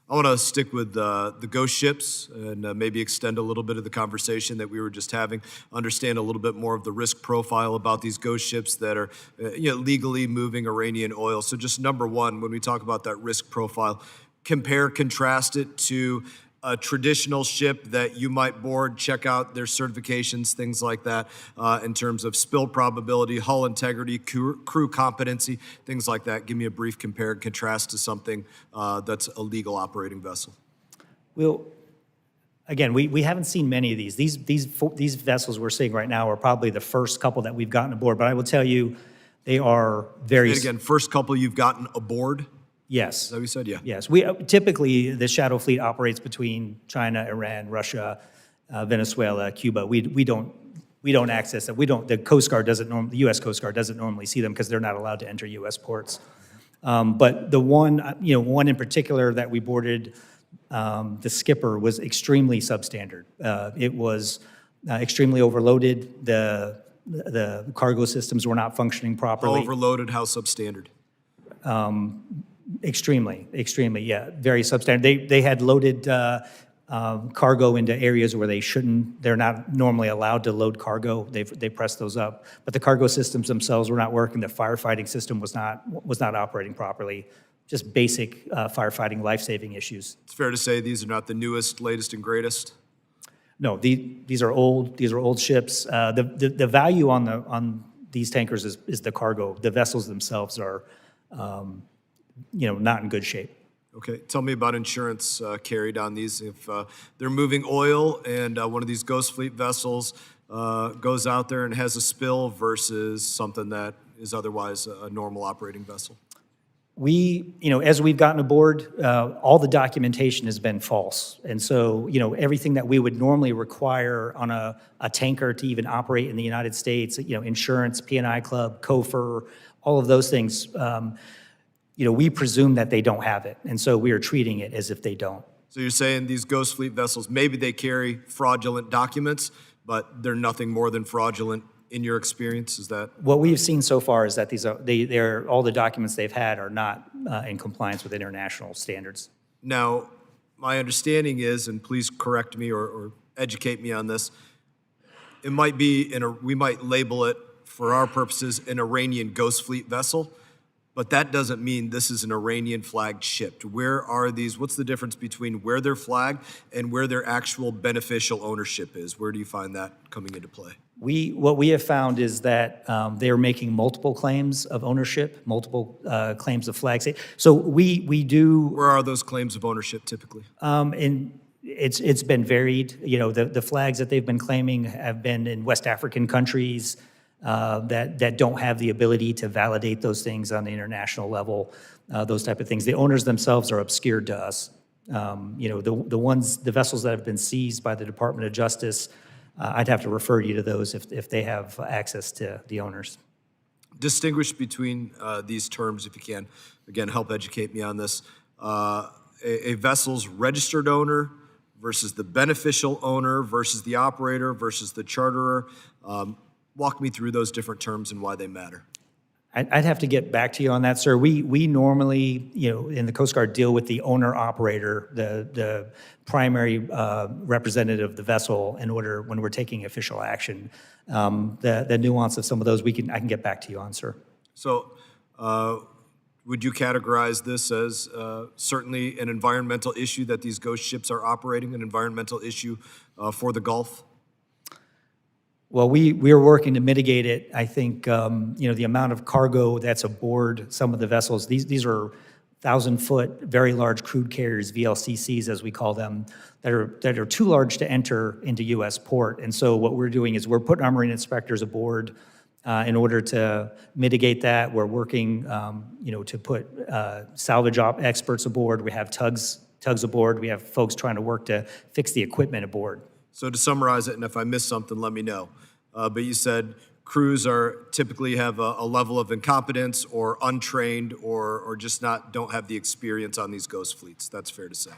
I want to stick with the ghost ships and maybe extend a little bit of the conversation that we were just having, understand a little bit more of the risk profile about these ghost ships that are legally moving Iranian oil. So just number one, when we talk about that risk profile, compare, contrast it to a traditional ship that you might board, check out their certifications, things like that, in terms of spill probability, hull integrity, crew competency, things like that. Give me a brief compare and contrast to something that's a legal operating vessel. Well, again, we haven't seen many of these. These vessels we're seeing right now are probably the first couple that we've gotten aboard, but I will tell you, they are very... And again, first couple you've gotten aboard? Yes. Is that what you said? Yeah. Yes. We typically, the shadow fleet operates between China, Iran, Russia, Venezuela, Cuba. We don't access it. The Coast Guard the U.S. Coast Guard doesn't normally see them because they're not allowed to enter U.S. ports. But the one in particular that we boarded, the skipper, was extremely substandard. It was extremely overloaded. The cargo systems were not functioning properly. How overloaded, how substandard? Extremely, yeah, very substandard. They had loaded cargo into areas where they're not normally allowed to load cargo. They pressed those up, but the cargo systems themselves were not working. The firefighting system was not operating properly. Just basic firefighting, life-saving issues. It's fair to say these are not the newest, latest, and greatest? No, these are old. These are old ships. The value on these tankers is the cargo. The vessels themselves are not in good shape. Okay, tell me about insurance carried on these. If they're moving oil and one of these ghost fleet vessels goes out there and has a spill versus something that is otherwise a normal operating vessel. As we've gotten aboard, all the documentation has been false. And so, everything that we would normally require on a tanker to even operate in the United States, insurance, P&I Club, COFR, all of those things, we presume that they don't have it. And so we are treating it as if they don't. So you're saying these ghost fleet vessels, maybe they carry fraudulent documents, but they're nothing more than fraudulent in your experience? Is that? What we've seen so far is that all the documents they've had are not in compliance with international standards. Now, my understanding is, and please correct me or educate me on this, it might be, we might label it for our purposes, an Iranian ghost fleet vessel, but that doesn't mean this is an Iranian flagged ship. Where are these? What's the difference between where they're flagged and where their actual beneficial ownership is? Where do you find that coming into play? What we have found is that they are making multiple claims of ownership, multiple claims of flag state. So we do. Where are those claims of ownership typically? And it's been varied. The flags that they've been claiming have been in West African countries that don't have the ability to validate those things on the international level. Those type of things. The owners themselves are obscured to us. The vessels that have been seized by the Department of Justice. I'd have to refer you to those if they have access to the owners. Distinguish between these terms, if you can. Again, help educate me on this. A vessel's registered owner versus the beneficial owner versus the operator versus the charterer. Walk me through those different terms and why they matter. I'd have to get back to you on that, sir. We normally, in the Coast Guard, deal with the owner-operator, the primary representative of the vessel in order, when we're taking official action. The nuance of some of those, I can get back to you on, sir. So would you categorize this as certainly an environmental issue that these ghost ships are operating, an environmental issue for the Gulf? Well, we are working to mitigate it. I think, the amount of cargo that's aboard some of the vessels, these are 1,000-foot, very large crude carriers, VLCCs as we call them, that are too large to enter into U.S. port. And so what we're doing is we're putting our marine inspectors aboard in order to mitigate that. We're working, to put salvage experts aboard. We have tugs aboard. We have folks trying to work to fix the equipment aboard. So to summarize it, and if I missed something, let me know. But you said crews typically have a level of incompetence or untrained or just don't have the experience on these ghost fleets. That's fair to say.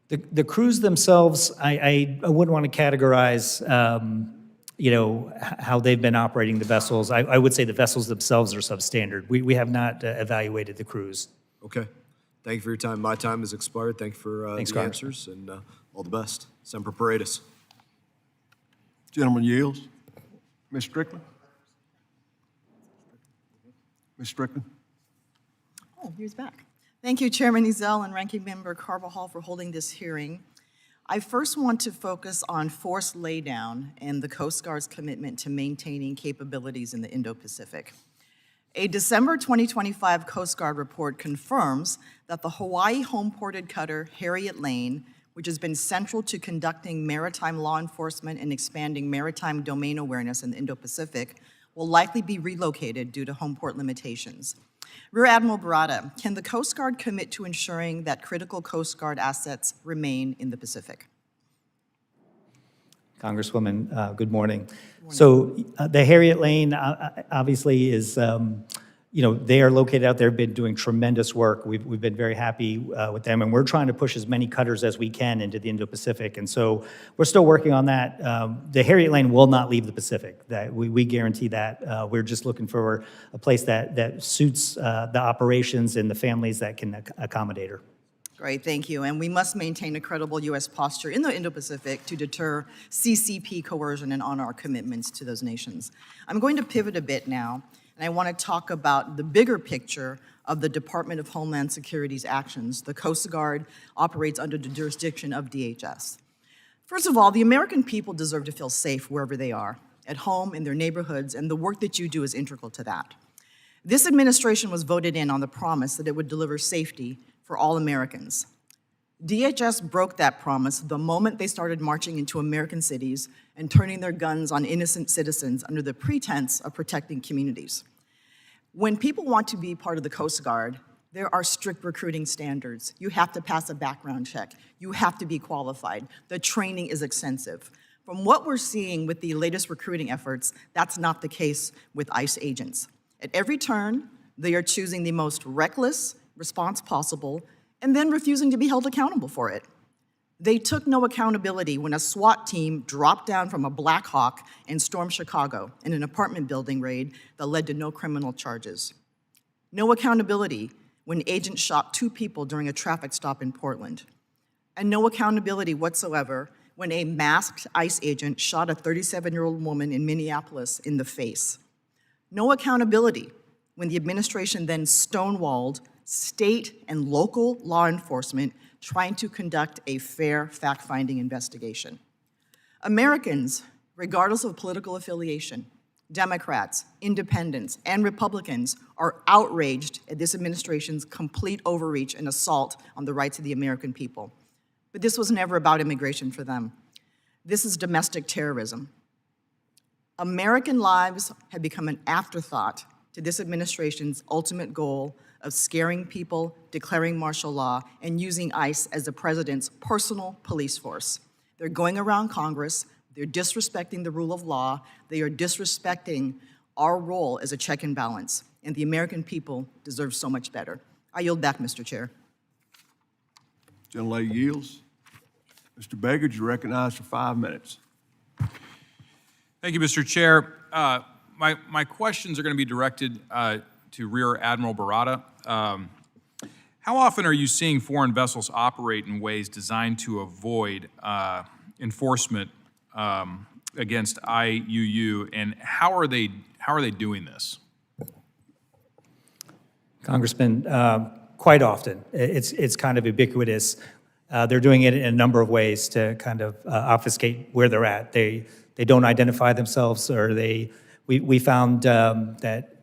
The crews themselves, I wouldn't want to categorize, how they've been operating the vessels. I would say the vessels themselves are substandard. We have not evaluated the crews. Okay. Thank you for your time. My time has expired. Thank you for Thanks, the Carter. answers, and all the best. Semper Paratus. Gentleman yields. Ms. Strickland? Ms. Strickland? Oh, he's back. Thank you, Chairman Ezell and Ranking Member Carbajal, for holding this hearing. I first want to focus on force laydown and the Coast Guard's commitment to maintaining capabilities in the Indo-Pacific. A December 2025 Coast Guard report confirms that the Hawaii home-ported cutter Harriet Lane, which has been central to conducting maritime law enforcement and expanding maritime domain awareness in the Indo-Pacific, will likely be relocated due to home port limitations. Rear Admiral Barata, can the Coast Guard commit to ensuring that critical Coast Guard assets remain in the Pacific? Congresswoman, good morning. So the Harriet Lane obviously is, they are located out there, been doing tremendous work. We've been very happy with them, and we're trying to push as many cutters as we can into the Indo-Pacific. And so we're still working on that. The Harriet Lane will not leave the Pacific. That we guarantee that. We're just looking for a place that suits the operations and the families that can accommodate her. Great, thank you. And we must maintain a credible U.S. posture in the Indo-Pacific to deter CCP coercion and honor our commitments to those nations. I'm going to pivot a bit now, and I want to talk about the bigger picture of the Department of Homeland Security's actions. The Coast Guard operates under the jurisdiction of DHS. First of all, the American people deserve to feel safe wherever they are, at home, in their neighborhoods, and the work that you do is integral to that. This administration was voted in on the promise that it would deliver safety for all Americans. DHS broke that promise the moment they started marching into American cities and turning their guns on innocent citizens under the pretense of protecting communities. When people want to be part of the Coast Guard, there are strict recruiting standards. You have to pass a background check. You have to be qualified. The training is extensive. From what we're seeing with the latest recruiting efforts, that's not the case with ICE agents. At every turn, they are choosing the most reckless response possible and then refusing to be held accountable for it. They took no accountability when a SWAT team dropped down from a Black Hawk and stormed Chicago in an apartment building raid that led to no criminal charges. No accountability when agents shot 2 people during a traffic stop in Portland. And no accountability whatsoever when a masked ICE agent shot a 37-year-old woman in Minneapolis in the face. No accountability when the administration then stonewalled state and local law enforcement trying to conduct a fair fact-finding investigation. Americans, regardless of political affiliation, Democrats, independents, and Republicans are outraged at this administration's complete overreach and assault on the rights of the American people. But this was never about immigration for them. This is domestic terrorism. American lives have become an afterthought to this administration's ultimate goal of scaring people, declaring martial law, and using ICE as the president's personal police force. They're going around Congress, they're disrespecting the rule of law, they are disrespecting our role as a check and balance, and the American people deserve so much better. I yield back, Mr. Chair. Gentlelady yields. Mr. Beggard, you're recognized for 5 minutes. Thank you, Mr. Chair. my questions are going to be directed to Rear Admiral Barata. How often are you seeing foreign vessels operate in ways designed to avoid enforcement against IUU, and how are they doing this? Congressman, quite often. It's kind of ubiquitous. They're doing it in a number of ways to kind of obfuscate where they're at. They don't identify themselves, or we found that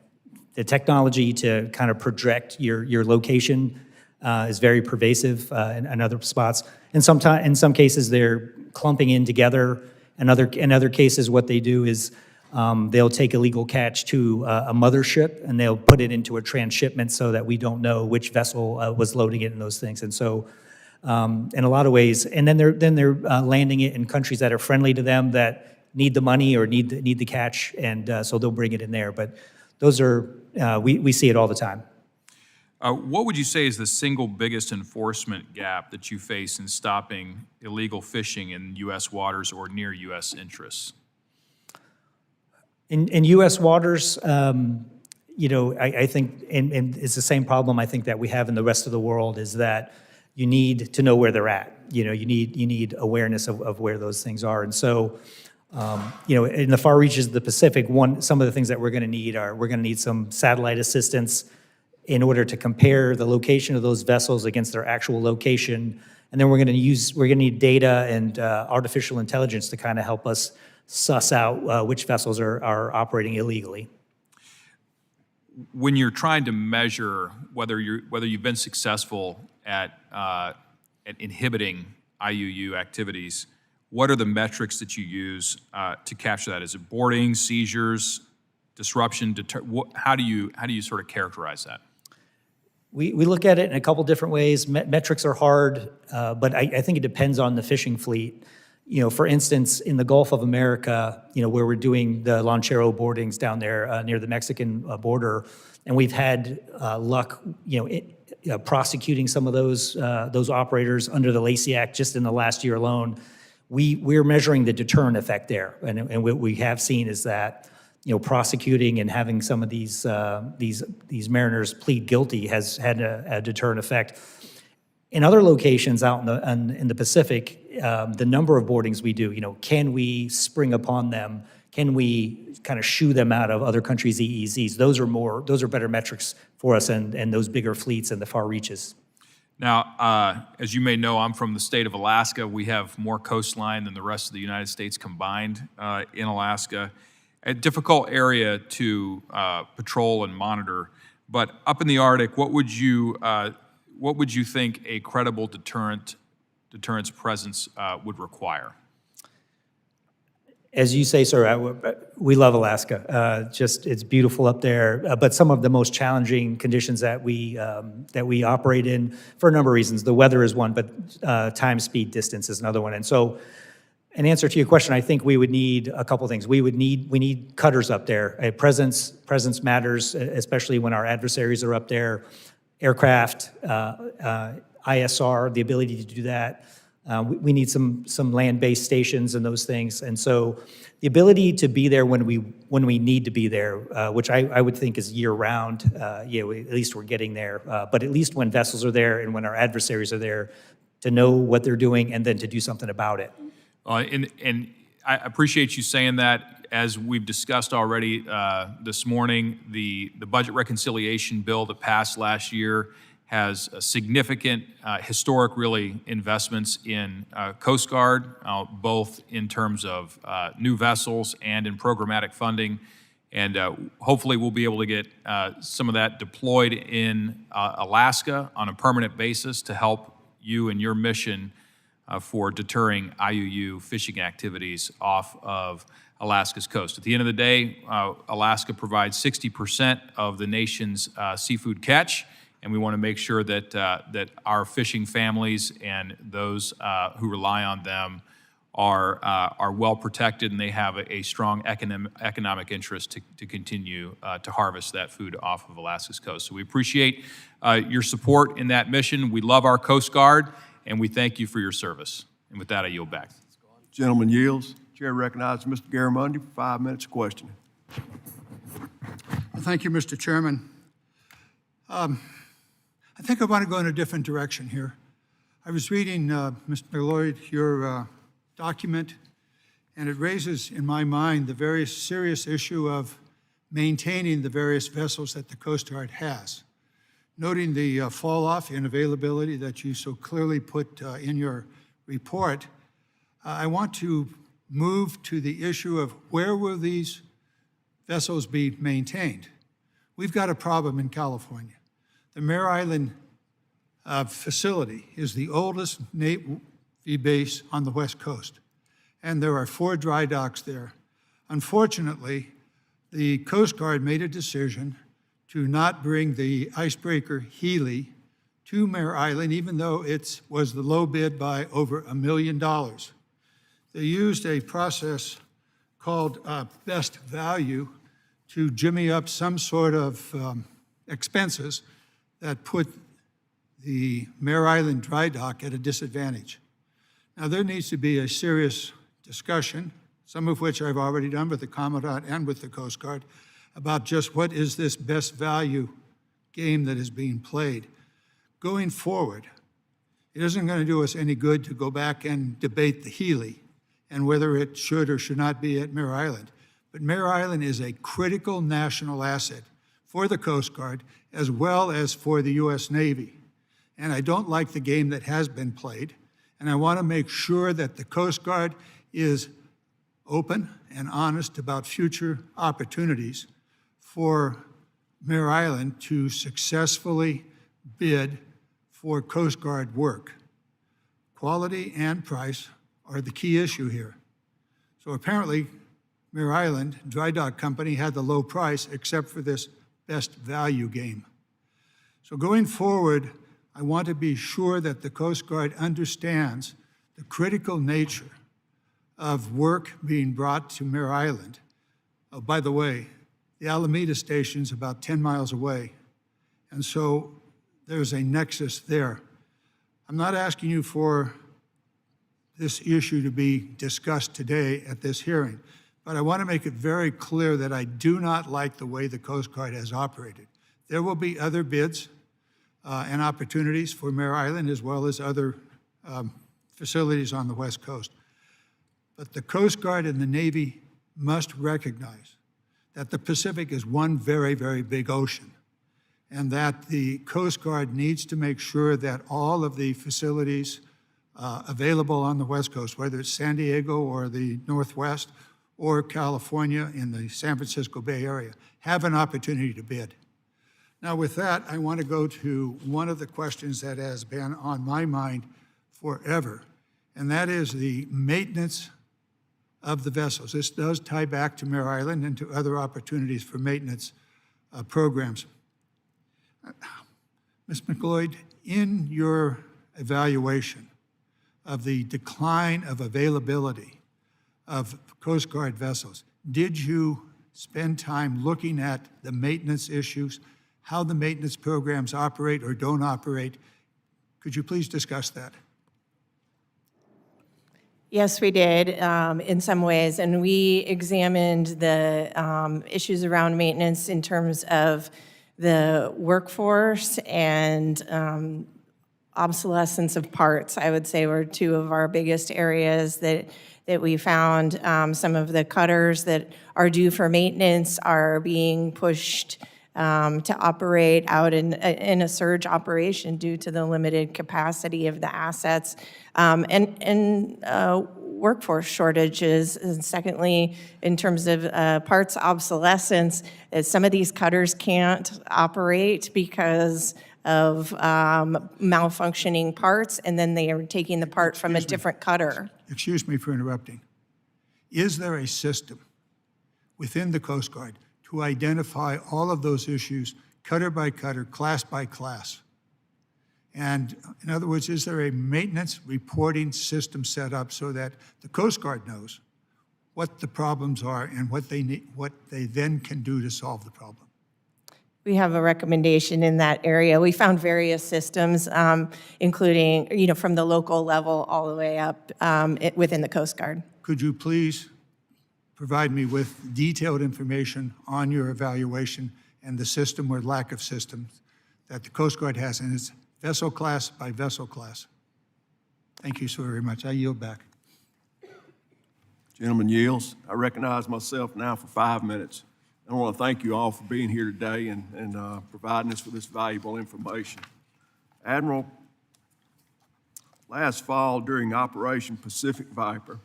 the technology to kind of project your location is very pervasive in other spots. In some cases, they're clumping in together. In other cases, what they do is they'll take illegal catch to a mothership, and they'll put it into a transshipment so that we don't know which vessel was loading it and those things. And so, in a lot of ways, and then they're landing it in countries that are friendly to them, that need the money or need the catch, and so they'll bring it in there. But those are we see it all the time. What would you say is the single biggest enforcement gap that you face in stopping illegal fishing in U.S. waters or near U.S. interests? In U.S. waters, I think, and it's the same problem I think that we have in the rest of the world, is that you need to know where they're at. You need awareness of where those things are. And so, in the far reaches of the Pacific, some of the things that we're going to need some satellite assistance in order to compare the location of those vessels against their actual location. And then we're going to need data and artificial intelligence to kind of help us suss out which vessels are operating illegally. When you're trying to measure whether you've been successful at inhibiting IUU activities, what are the metrics that you use to capture that? Is it boarding, seizures, disruption? How do you sort of characterize that? We look at it in a couple different ways. Metrics are hard, but I think it depends on the fishing fleet. For instance, in the Gulf of America, where we're doing the Lanchero boardings down there near the Mexican border, and we've had luck, prosecuting some of those operators under the Lacey Act just in the last year alone. We're measuring the deterrent effect there, and what we have seen is that prosecuting and having some of these mariners plead guilty has had a deterrent effect. In other locations out in the Pacific, the number of boardings we do, can we spring upon them? Can we kind of shoo them out of other countries' EEZs? Those are better metrics for us and those bigger fleets and the far reaches. Now, as you may know, I'm from the state of Alaska. We have more coastline than the rest of the United States combined in Alaska. A difficult area to patrol and monitor. But up in the Arctic, what would you think a credible deterrence presence would require? As you say, sir, we love Alaska. It's beautiful up there. But some of the most challenging conditions that we operate in, for a number of reasons. The weather is one, but time, speed, distance is another one. And so, in answer to your question, I think we would need a couple things. We need cutters up there. Presence matters, especially when our adversaries are up there. Aircraft, ISR, the ability to do that. We need some land-based stations and those things. And so the ability to be there when we need to be there, which I would think is year-round, at least we're getting there. But at least when vessels are there and when our adversaries are there, to know what they're doing and then to do something about it. And I appreciate you saying that. As we've discussed already this morning, the budget reconciliation bill that passed last year has a significant, historic, really, investments in Coast Guard, both in terms of new vessels and in programmatic funding. And hopefully we'll be able to get some of that deployed in Alaska on a permanent basis to help you and your mission for deterring IUU fishing activities off of Alaska's coast. At the end of the day, Alaska provides 60% of the nation's seafood catch, and we want to make sure that that our fishing families and those who rely on them are well protected, and they have a strong economic interest to continue to harvest that food off of Alaska's coast. So we appreciate your support in that mission. We love our Coast Guard, and we thank you for your service. And with that, I yield back. Gentleman yields. Chair recognizes Mr. Garamendi for 5 minutes of questioning. Thank you, Mr. Chairman. I think I want to go in a different direction here. I was reading, Mr. MacLeod, your document, and it raises in my mind the very serious issue of maintaining the various vessels that the Coast Guard has. Noting the fall-off in availability that you so clearly put in your report, I want to move to the issue of where will these vessels be maintained. We've got a problem in California. The Mare Island facility is the oldest Navy base on the West Coast, and there are 4 dry docks there. Unfortunately, the Coast Guard made a decision to not bring the icebreaker Healy to Mare Island, even though it was the low bid by over $1 million. They used a process called best value to jimmy up some sort of expenses that put the Mare Island dry dock at a disadvantage. Now, there needs to be a serious discussion, some of which I've already done with the Commandant and with the Coast Guard, about just what is this best value game that is being played. Going forward, it isn't going to do us any good to go back and debate the Healy and whether it should or should not be at Mare Island. But Mare Island is a critical national asset for the Coast Guard as well as for the U.S. Navy. And I don't like the game that has been played, and I want to make sure that the Coast Guard is open and honest about future opportunities for Mare Island to successfully bid for Coast Guard work. Quality and price are the key issue here. So apparently, Mare Island Dry Dock Company had the low price except for this best value game. So going forward, I want to be sure that the Coast Guard understands the critical nature of work being brought to Mare Island. Oh, by the way, the Alameda station's about 10 miles away, and so there's a nexus there. I'm not asking you for this issue to be discussed today at this hearing, but I want to make it very clear that I do not like the way the Coast Guard has operated. There will be other bids and opportunities for Mare Island as well as other facilities on the West Coast. But the Coast Guard and the Navy must recognize that the Pacific is one very, very big ocean, and that the Coast Guard needs to make sure that all of the facilities available on the West Coast, whether it's San Diego or the Northwest or California in the San Francisco Bay Area, have an opportunity to bid. Now, with that, I want to go to one of the questions that has been on my mind forever, and that is the maintenance of the vessels. This does tie back to Mare Island and to other opportunities for maintenance programs. Ms. MacLeod, in your evaluation of the decline of availability of Coast Guard vessels, did you spend time looking at the maintenance issues, how the maintenance programs operate or don't operate? Could you please discuss that? Yes, we did in some ways, and we examined the issues around maintenance in terms of the workforce and obsolescence of parts, I would say, were 2 of our biggest areas that we found. Some of the cutters that are due for maintenance are being pushed to operate out in a surge operation due to the limited capacity of the assets, and workforce shortages. And secondly, in terms of parts obsolescence, some of these cutters can't operate because of malfunctioning parts, and then they are taking the part from a different cutter. Excuse me for interrupting. Is there a system within the Coast Guard to identify all of those issues, cutter by cutter, class by class? And in other words, is there a maintenance reporting system set up so that the Coast Guard knows what the problems are and what they need, what they then can do to solve the problem? We have a recommendation in that area. We found various systems, including, from the local level all the way up within the Coast Guard. Could you please provide me with detailed information on your evaluation and the system or lack of systems that the Coast Guard has, and it's vessel class by vessel class. Thank you so very much. I yield back. Gentleman yields. I recognize myself now for 5 minutes. I want to thank you all for being here today and providing us with this valuable information. Admiral, last fall during Operation Pacific Viper,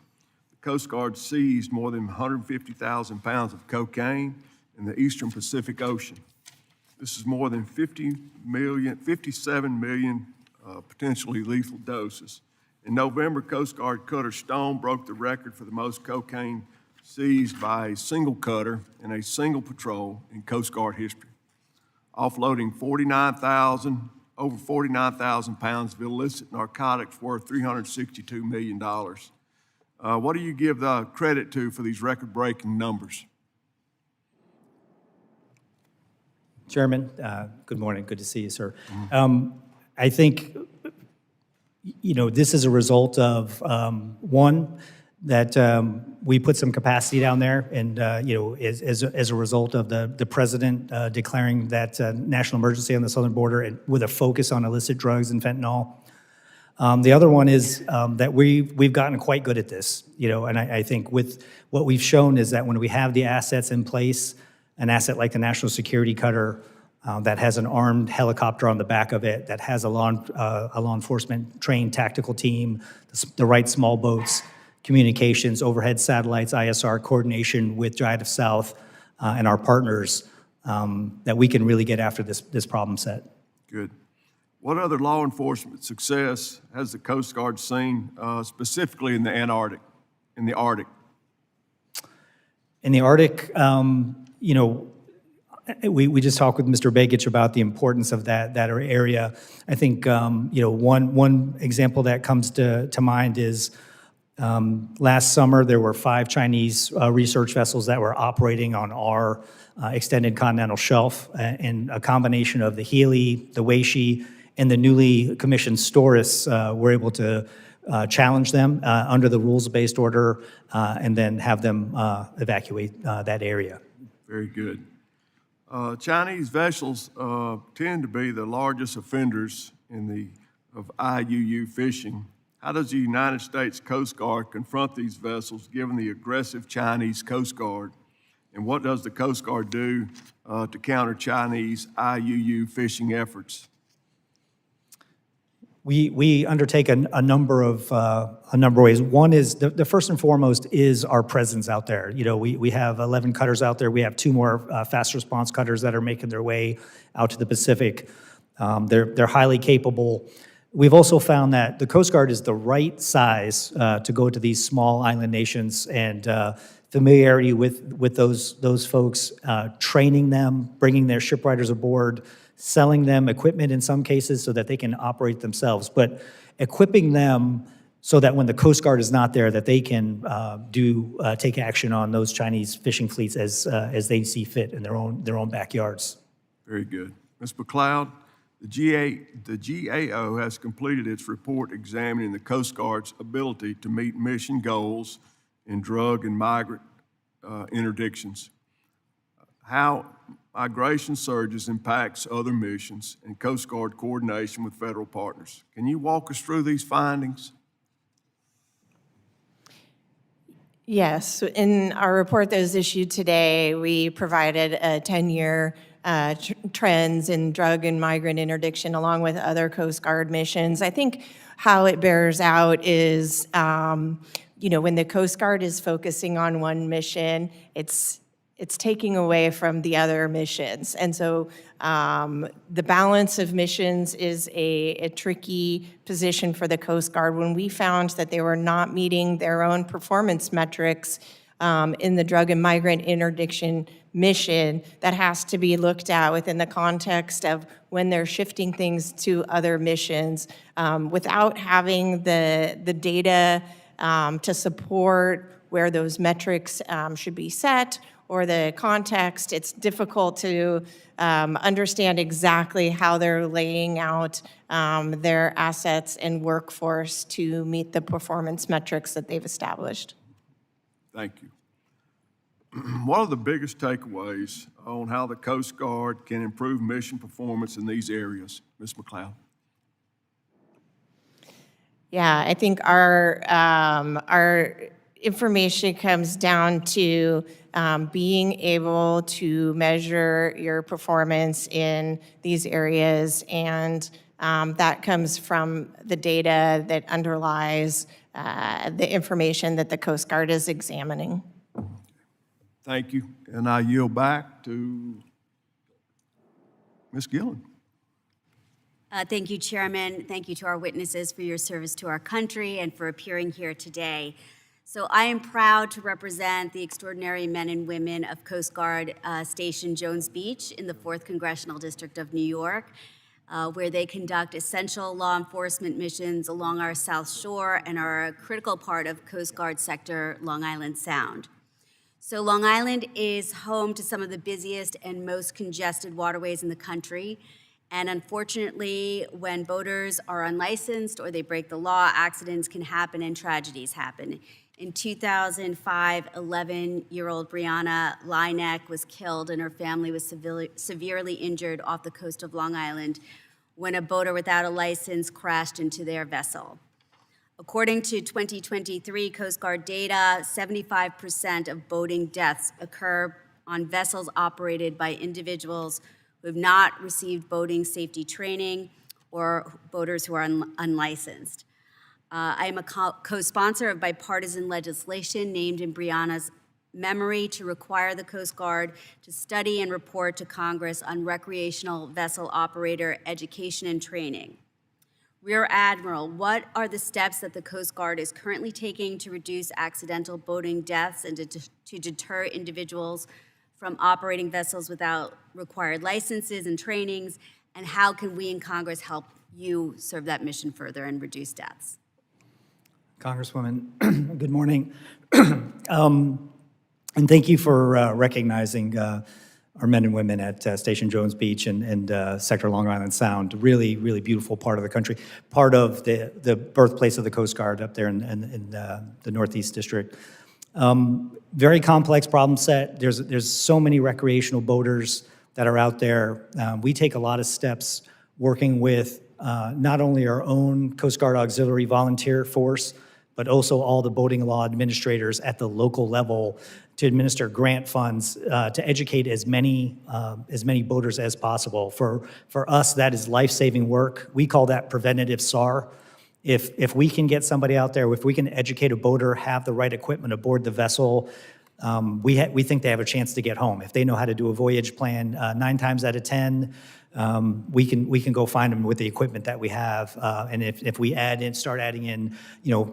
the Coast Guard seized more than 150,000 pounds of cocaine in the eastern Pacific Ocean. This is more than 57 million potentially lethal doses. In November, Coast Guard cutter Stone broke the record for the most cocaine seized by a single cutter in a single patrol in Coast Guard history, offloading over 49,000 pounds of illicit narcotics worth $362 million. What do you give the credit to for these record-breaking numbers? Chairman, good morning. Good to see you, sir. I think, this is a result of, one, that we put some capacity down there, and, as a result of the president declaring that national emergency on the southern border and with a focus on illicit drugs and fentanyl. The other one is that we've gotten quite good at this, and I think with what we've shown is that when we have the assets in place, an asset like the National Security Cutter that has an armed helicopter on the back of it, that has a law enforcement trained tactical team, the right small boats, communications, overhead satellites, ISR coordination with Giant of South and our partners, that we can really get after this problem set. Good. What other law enforcement success has the Coast Guard seen specifically in the Arctic? In the Arctic, we just talked with Mr. Begich about the importance of that area. I think, one example that comes to mind is last summer there were 5 Chinese research vessels that were operating on our extended continental shelf, and a combination of the Healy, the Weishi, and the newly commissioned Storis were able to challenge them under the rules-based order and then have them evacuate that area. very good. Chinese vessels tend to be the largest offenders of IUU fishing. How does the United States Coast Guard confront these vessels given the aggressive Chinese Coast Guard? And what does the Coast Guard do to counter Chinese IUU fishing efforts? We undertake a number of ways. One is the first and foremost is our presence out there. We have 11 cutters out there. We have 2 more fast response cutters that are making their way out to the Pacific. They're highly capable. We've also found that the Coast Guard is the right size to go to these small island nations, and familiarity with those folks, training them, bringing their shipwriters aboard, selling them equipment in some cases so that they can operate themselves, but equipping them so that when the Coast Guard is not there, that they can take action on those Chinese fishing fleets as they see fit in their own backyards. Very good. Ms. MacLeod, the GAO has completed its report examining the Coast Guard's ability to meet mission goals in drug and migrant interdictions. How migration surges impacts other missions and Coast Guard coordination with federal partners. Can you walk us through these findings? Yes, in our report that was issued today, we provided a 10-year trends in drug and migrant interdiction along with other Coast Guard missions. I think how it bears out is, when the Coast Guard is focusing on one mission, it's taking away from the other missions. And so the balance of missions is a tricky position for the Coast Guard. When we found that they were not meeting their own performance metrics in the drug and migrant interdiction mission, that has to be looked at within the context of when they're shifting things to other missions. Without having the data to support where those metrics should be set, or the context, it's difficult to understand exactly how they're laying out their assets and workforce to meet the performance metrics that they've established. Thank you. what are the biggest takeaways on how the Coast Guard can improve mission performance in these areas? Ms. MacLeod? Yeah, I think our information comes down to being able to measure your performance in these areas, and that comes from the data that underlies the information that the Coast Guard is examining. Thank you. And I yield back to Ms. Gillen. Thank you, Chairman. Thank you to our witnesses for your service to our country and for appearing here today. So I am proud to represent the extraordinary men and women of Coast Guard Station Jones Beach in the 4th Congressional District of New York, where they conduct essential law enforcement missions along our South Shore and are a critical part of Coast Guard sector Long Island Sound. So Long Island is home to some of the busiest and most congested waterways in the country. And unfortunately, when boaters are unlicensed or they break the law, accidents can happen and tragedies happen. In 2005, 11-year-old Brianna Lineck was killed and her family was severely injured off the coast of Long Island when a boater without a license crashed into their vessel. According to 2023 Coast Guard data, 75% of boating deaths occur on vessels operated by individuals who have not received boating safety training or boaters who are unlicensed. I am a co-sponsor of bipartisan legislation named in Brianna's memory to require the Coast Guard to study and report to Congress on recreational vessel operator education and training. Rear Admiral, what are the steps that the Coast Guard is currently taking to reduce accidental boating deaths and to deter individuals from operating vessels without required licenses and trainings, and how can we in Congress help you serve that mission further and reduce deaths? Congresswoman, good morning. And thank you for recognizing our men and women at Station Jones Beach and Sector Long Island Sound. Really, really beautiful part of the country. Part of the birthplace of the Coast Guard up there in the Northeast District. Very complex problem set. There's so many recreational boaters that are out there. We take a lot of steps working with not only our own Coast Guard Auxiliary volunteer force, but also all the boating law administrators at the local level to administer grant funds to educate as many boaters as possible. For us, that is life-saving work. We call that preventative SAR. If we can get somebody out there, if we can educate a boater, have the right equipment aboard the vessel, we think they have a chance to get home. If they know how to do a voyage plan, 9 times out of 10, we can go find them with the equipment that we have. And if we start adding in,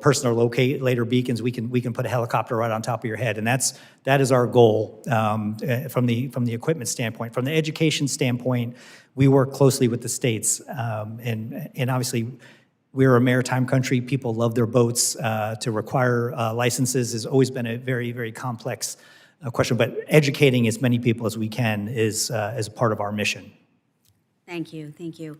personal locator beacons, we can put a helicopter right on top of your head. And that is our goal from the equipment standpoint. From the education standpoint, we work closely with the states, and obviously, we're a maritime country. People love their boats. To require licenses has always been a very, very complex question. But educating as many people as we can is a part of our mission. Thank you, thank you.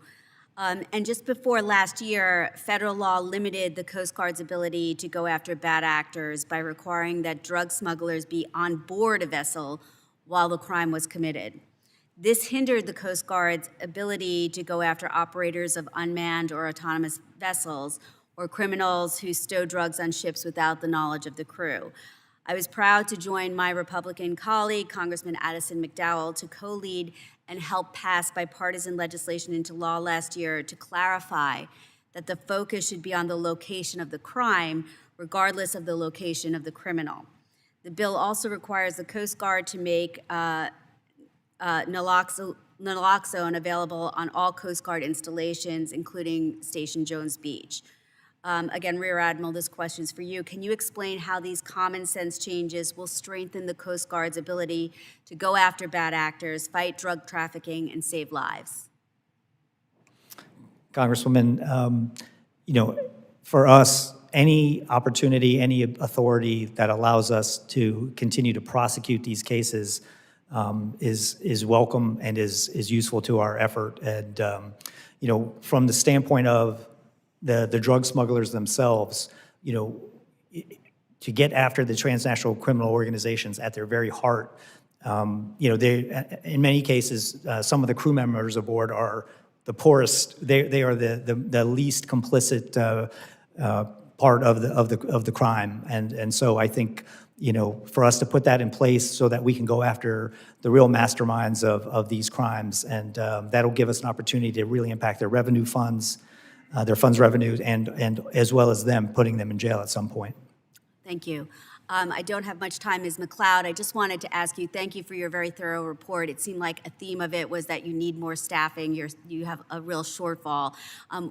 And just before last year, federal law limited the Coast Guard's ability to go after bad actors by requiring that drug smugglers be on board a vessel while the crime was committed. This hindered the Coast Guard's ability to go after operators of unmanned or autonomous vessels or criminals who stow drugs on ships without the knowledge of the crew. I was proud to join my Republican colleague, Congressman Addison McDowell, to co-lead and help pass bipartisan legislation into law last year to clarify that the focus should be on the location of the crime, regardless of the location of the criminal. The bill also requires the Coast Guard to make naloxone available on all Coast Guard installations, including Station Jones Beach. Again, Rear Admiral, this question is for you. Can you explain how these common sense changes will strengthen the Coast Guard's ability to go after bad actors, fight drug trafficking, and save lives? Congresswoman, for us, any opportunity, any authority that allows us to continue to prosecute these cases is welcome and is useful to our effort. And from the standpoint of the drug smugglers themselves, to get after the transnational criminal organizations at their very heart. They, in many cases, some of the crew members aboard are the poorest. They are the least complicit part of the crime, and so I think for us to put that in place so that we can go after the real masterminds of these crimes, and that'll give us an opportunity to really impact their revenue funds, their funds revenues, and as well as them putting them in jail at some point. Thank you. I don't have much time, Ms. MacLeod. I just wanted to ask you, thank you for your very thorough report. It seemed like a theme of it was that you need more staffing. You have a real shortfall.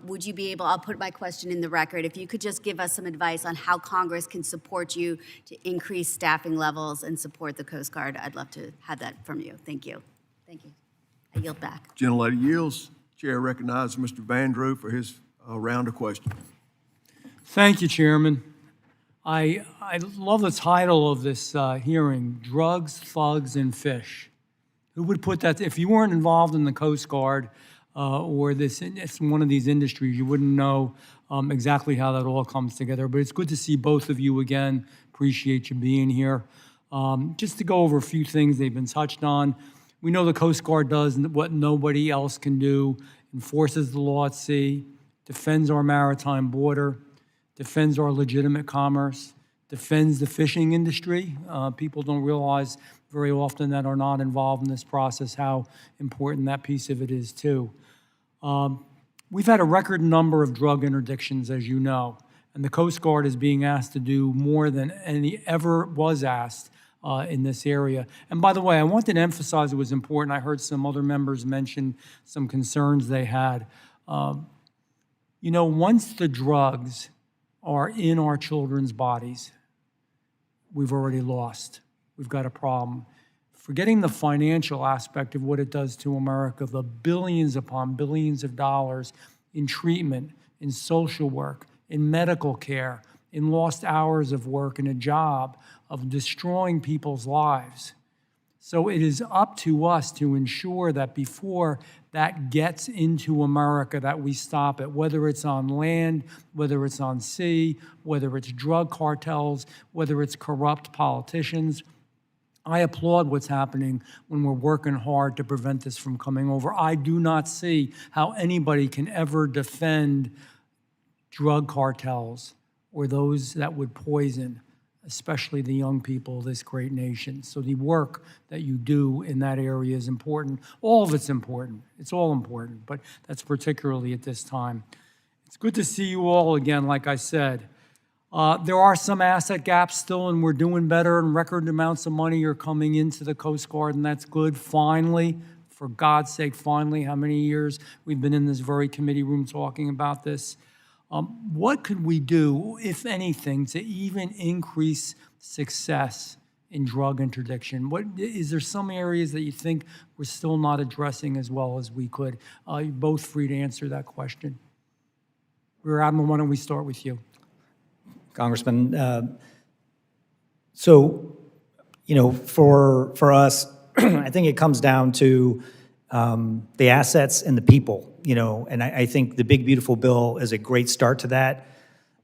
Would you be able, I'll put my question in the record, if you could just give us some advice on how Congress can support you to increase staffing levels and support the Coast Guard. I'd love to have that from you. Thank you. Thank you. I yield back. Gentlelady yields. Chair recognizes Mr. Vandrew for his round of questions. Thank you, Chairman. I love the title of this hearing, Drugs, Thugs, and Fish. Who would put that? If you weren't involved in the Coast Guard or it's one of these industries, you wouldn't know exactly how that all comes together. But it's good to see both of you again. Appreciate you being here. Just to go over a few things they've been touched on. We know the Coast Guard does what nobody else can do, enforces the law at sea, defends our maritime border, defends our legitimate commerce, defends the fishing industry. People don't realize very often that are not involved in this process how important that piece of it is too. We've had a record number of drug interdictions, as you know, and the Coast Guard is being asked to do more than any ever was asked in this area. And by the way, I wanted to emphasize it was important. I heard some other members mention some concerns they had. Once the drugs are in our children's bodies, we've already lost. We've got a problem. Forgetting the financial aspect of what it does to America, the billions upon billions of dollars in treatment, in social work, in medical care, in lost hours of work, in a job, of destroying people's lives. So it is up to us to ensure that before that gets into America, that we stop it, whether it's on land, whether it's on sea, whether it's drug cartels, whether it's corrupt politicians. I applaud what's happening when we're working hard to prevent this from coming over. I do not see how anybody can ever defend drug cartels or those that would poison, especially the young people of this great nation. So the work that you do in that area is important. All of it's important. It's all important, but that's particularly at this time. It's good to see you all again, like I said. There are some asset gaps still, and we're doing better, and record amounts of money are coming into the Coast Guard, and that's good. Finally, for God's sake, finally, how many years we've been in this very committee room talking about this. What could we do, if anything, to even increase success in drug interdiction? Is there some areas that you think we're still not addressing as well as we could? You're both free to answer that question. Rear Admiral, why don't we start with you? Congressman, for us, I think it comes down to the assets and the people, and I think the Big Beautiful Bill is a great start to that.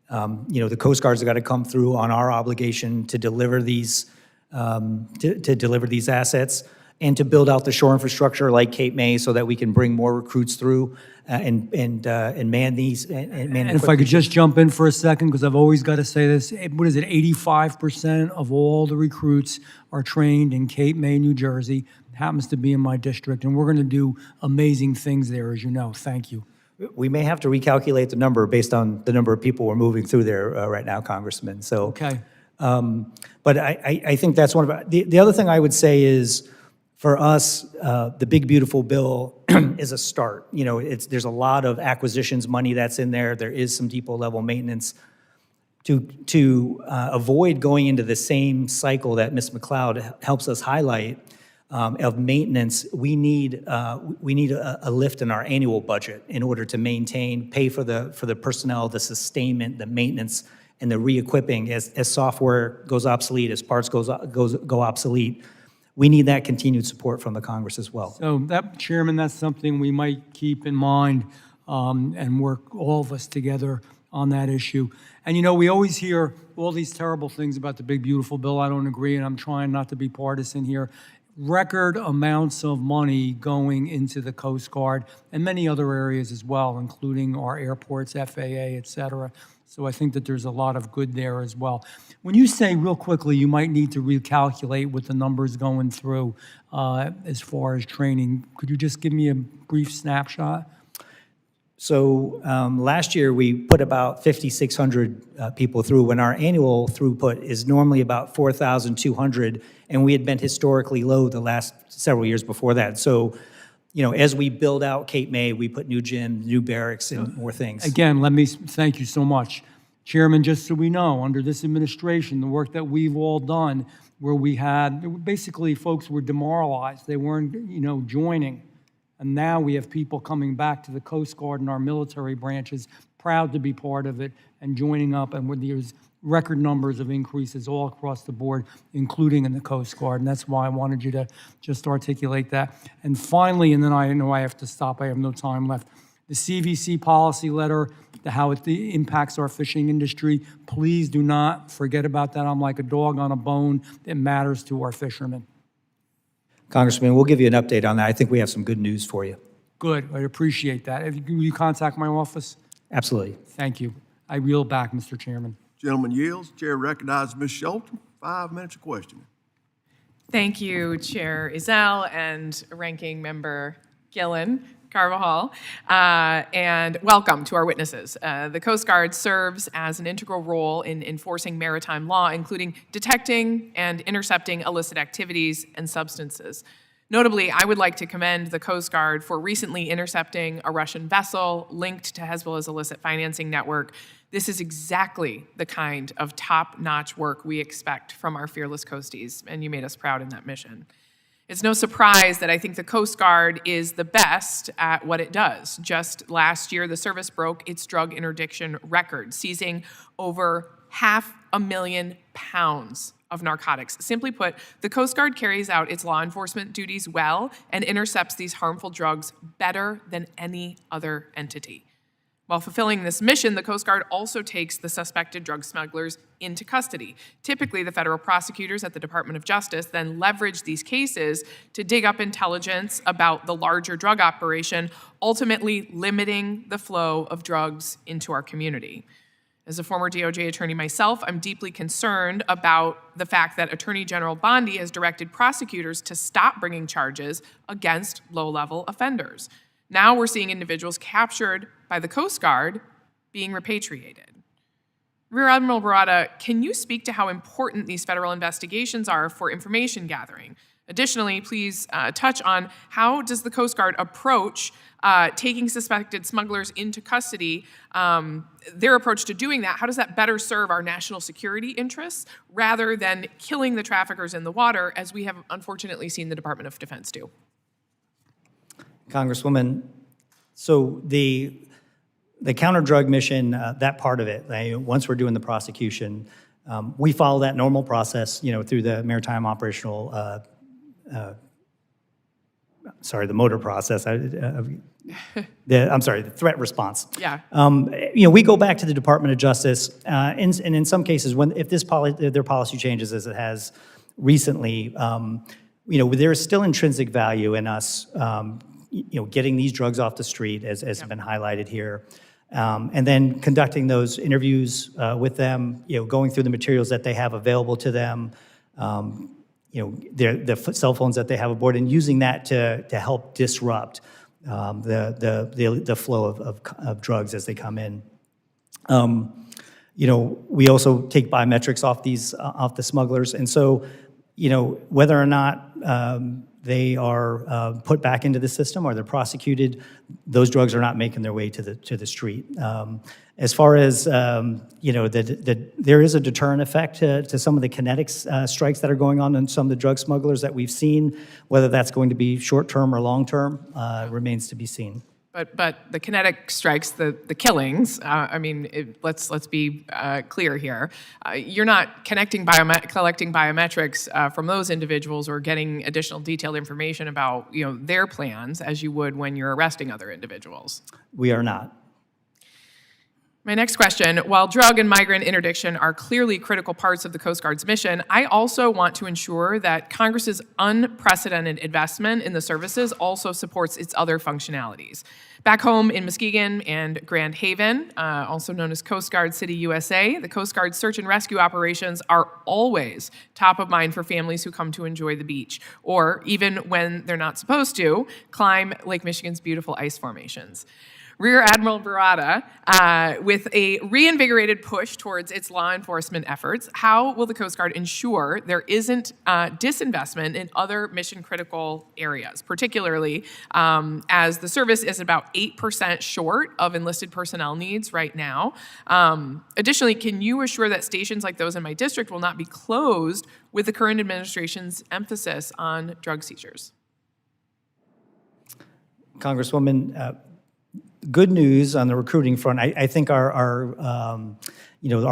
The Coast Guard's got to come through on our obligation to deliver these, to deliver these assets and to build out the shore infrastructure like Cape May so that we can bring more recruits through and man these. And if I could just jump in for a second, because I've always got to say this, what is it, 85% of all the recruits are trained in Cape May, New Jersey. Happens to be in my district, and we're going to do amazing things there, as you know. Thank you. We may have to recalculate the number based on the number of people we're moving through there right now, Congressman. So, okay. But I think that's one of the other thing I would say is, for us, the Big Beautiful Bill is a start. There's a lot of acquisitions money that's in there. There is some depot level maintenance. To avoid going into the same cycle that Ms. MacLeod helps us highlight of maintenance, we need a lift in our annual budget in order to pay for the personnel, the sustainment, the maintenance, and the re-equipping as software goes obsolete, as parts go obsolete. We need that continued support from the Congress as well. So Chairman, that's something we might keep in mind and work all of us together on that issue. And, you know, we always hear all these terrible things about the big, beautiful bill. I don't agree, and I'm trying not to be partisan here. Record amounts of money going into the Coast Guard and many other areas as well, including our airports, FAA, et cetera. So I think that there's a lot of good there as well. When you say real quickly, you might need to recalculate with the numbers going through as far as training, could you just give me a brief snapshot? So last year, we put about 5,600 people through, when our annual throughput is normally about 4,200, and we had been historically low the last several years before that. So, you know, as we build out Cape May, we put new gyms, new barracks, and more things. Again, let me thank you so much. Chairman, just so we know, under this administration, the work that we've all done, where we had, basically folks were demoralized. They weren't, you know, joining. And now we have people coming back to the Coast Guard and our military branches, proud to be part of it and joining up. And there's record numbers of increases all across the board, including in the Coast Guard. And that's why I wanted you to just articulate that. And finally, and then I know I have to stop, I have no time left, the CVC policy letter, how it impacts our fishing industry, please do not forget about that. I'm like a dog on a bone. It matters to our fishermen. Congressman, we'll give you an update on that. I think we have some good news for you. Good, I appreciate that. Will you contact my office? Absolutely. Thank you. I reel back, Mr. Chairman. Gentleman yields. Chair recognizes Ms. Shelton. 5 minutes of questioning. Thank you, Chair Ezell and Ranking Member Gillen Carvajal, and welcome to our witnesses. The Coast Guard serves as an integral role in enforcing maritime law, including detecting and intercepting illicit activities and substances. Notably, I would like to commend the Coast Guard for recently intercepting a Russian vessel linked to Hezbollah's illicit financing network. This is exactly the kind of top-notch work we expect from our fearless coasties, and you made us proud in that mission. It's no surprise that I think the Coast Guard is the best at what it does. Just last year, the service broke its drug interdiction record, seizing over 500,000 pounds of narcotics. Simply put, the Coast Guard carries out its law enforcement duties well and intercepts these harmful drugs better than any other entity. While fulfilling this mission, the Coast Guard also takes the suspected drug smugglers into custody. Typically, the federal prosecutors at the Department of Justice then leverage these cases to dig up intelligence about the larger drug operation, ultimately limiting the flow of drugs into our community. As a former DOJ attorney myself, I'm deeply concerned about the fact that Attorney General Bondi has directed prosecutors to stop bringing charges against low-level offenders. Now we're seeing individuals captured by the Coast Guard being repatriated. Rear Admiral Barata, can you speak to how important these federal investigations are for information gathering? Additionally, please touch on how does the Coast Guard approach taking suspected smugglers into custody, their approach to doing that, how does that better serve our national security interests rather than killing the traffickers in the water, as we have unfortunately seen the Department of Defense do? Congresswoman, so the counter-drug mission, that part of it, once we're doing the prosecution, we follow that normal process, you know, through the maritime operational, the motor process, the threat response. Yeah. You know, we go back to the Department of Justice, and in some cases, if their policy changes as it has recently, you know, there is still intrinsic value in us, you know, getting these drugs off the street, as has been highlighted here, and then conducting those interviews with them, you know, going through the materials that they have available to them, you know, the cell phones that they have aboard, and using that to help disrupt the flow of drugs as they come in. You know, we also take biometrics off the smugglers, and so, you know, whether or not they are put back into the system or they're prosecuted, those drugs are not making their way to the street. As far as, you know, there is a deterrent effect to some of the kinetic strikes that are going on in some of the drug smugglers that we've seen. Whether that's going to be short-term or long-term remains to be seen. But the kinetic strikes, the killings, I mean, let's be clear here. You're not collecting biometrics from those individuals or getting additional detailed information about, you know, their plans as you would when you're arresting other individuals. We are not. My next question, while drug and migrant interdiction are clearly critical parts of the Coast Guard's mission, I also want to ensure that Congress's unprecedented investment in the services also supports its other functionalities. Back home in Muskegon and Grand Haven, also known as Coast Guard City, USA, the Coast Guard search and rescue operations are always top of mind for families who come to enjoy the beach, or even when they're not supposed to, climb Lake Michigan's beautiful ice formations. Rear Admiral Barata, with a reinvigorated push towards its law enforcement efforts, how will the Coast Guard ensure there isn't disinvestment in other mission-critical areas, particularly as the service is about 8% short of enlisted personnel needs right now? Additionally, can you assure that stations like those in my district will not be closed with the current administration's emphasis on drug seizures? Congresswoman, good news on the recruiting front. I think our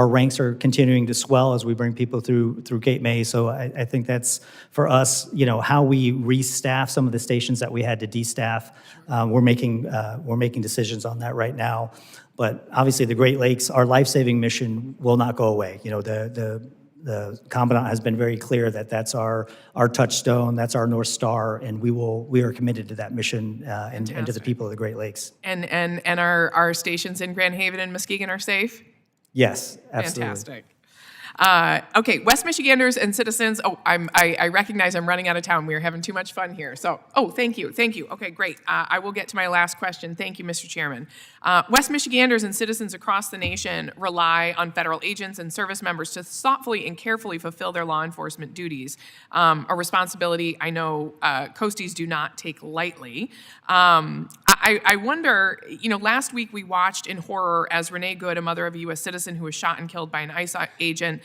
ranks are continuing to swell as we bring people through Cape May. So I think that's for us. How we restaff some of the stations that we had to destaff. We're making decisions on that right now. But obviously, the Great Lakes, our life-saving mission will not go away. The Commandant has been very clear that that's our touchstone, that's our North Star, and we are committed to that mission and to the people of the Great Lakes. And our stations in Grand Haven and Muskegon are safe? Yes, absolutely. Fantastic. Okay, West Michiganders and citizens. Oh, I recognize I'm running out of time. We are having too much fun here. So, thank you. Okay, great. I will get to my last question. Thank you, Mr. Chairman. West Michiganders and citizens across the nation rely on federal agents and service members to thoughtfully and carefully fulfill their law enforcement duties, a responsibility I know Coasties do not take lightly. I wonder, last week we watched in horror as Renee Good, a mother of a U.S. citizen who was shot and killed by an ICE agent.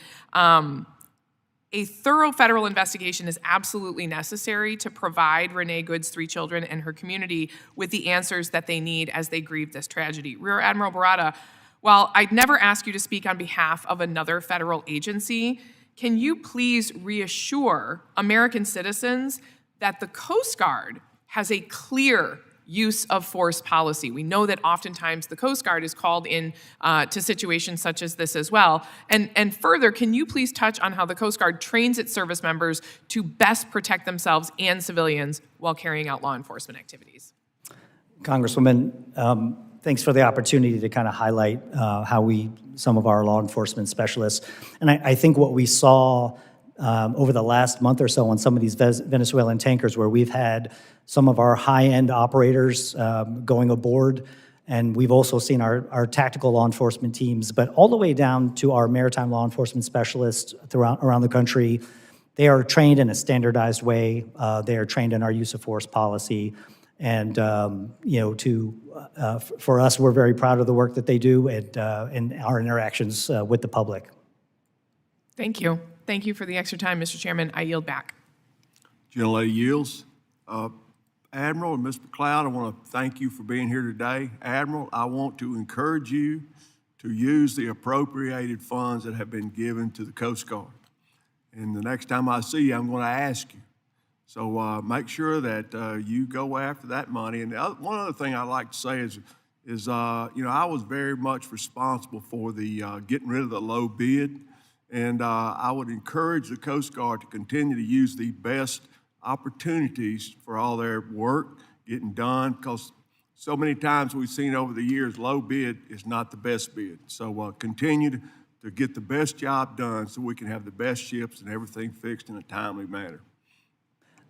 A thorough federal investigation is absolutely necessary to provide Renee Good's 3 children and her community with the answers that they need as they grieve this tragedy. Rear Admiral Barata, while I'd never ask you to speak on behalf of another federal agency, can you please reassure American citizens that the Coast Guard has a clear use of force policy? We know that oftentimes the Coast Guard is called in to situations such as this as well. And further, can you please touch on how the Coast Guard trains its service members to best protect themselves and civilians while carrying out law enforcement activities? Congresswoman, thanks for the opportunity to kind of highlight how some of our law enforcement specialists, and I think what we saw over the last month or so on some of these Venezuelan tankers where we've had some of our high-end operators going aboard, and we've also seen our tactical law enforcement teams, but all the way down to our maritime law enforcement specialists around the country. They are trained in a standardized way. They are trained in our use of force policy. And, for us, we're very proud of the work that they do and our interactions with the public. Thank you. Thank you for the extra time, Mr. Chairman. I yield back. Gentlelady yields. Admiral and Ms. MacLeod, I want to thank you for being here today. Admiral, I want to encourage you to use the appropriated funds that have been given to the Coast Guard. And the next time I see you, I'm going to ask you. So make sure that you go after that money. And one other thing I'd like to say is I was very much responsible for the getting rid of the low bid. And I would encourage the Coast Guard to continue to use the best opportunities for all their work getting done, because so many times we've seen over the years low bid is not the best bid. So continue to get the best job done so we can have the best ships and everything fixed in a timely manner.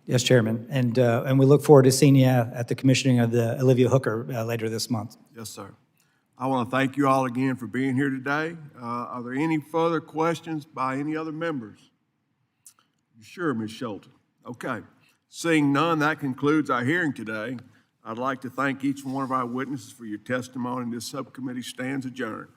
Yes, Chairman, and we look forward to seeing you at the commissioning of the Olivia Hooker later this month. Yes, sir. I want to thank you all again for being here today. Are there any further questions by any other members? You sure, Ms. Shelton? Okay. Seeing none, that concludes our hearing today. I'd like to thank each one of our witnesses for your testimony. This subcommittee stands adjourned.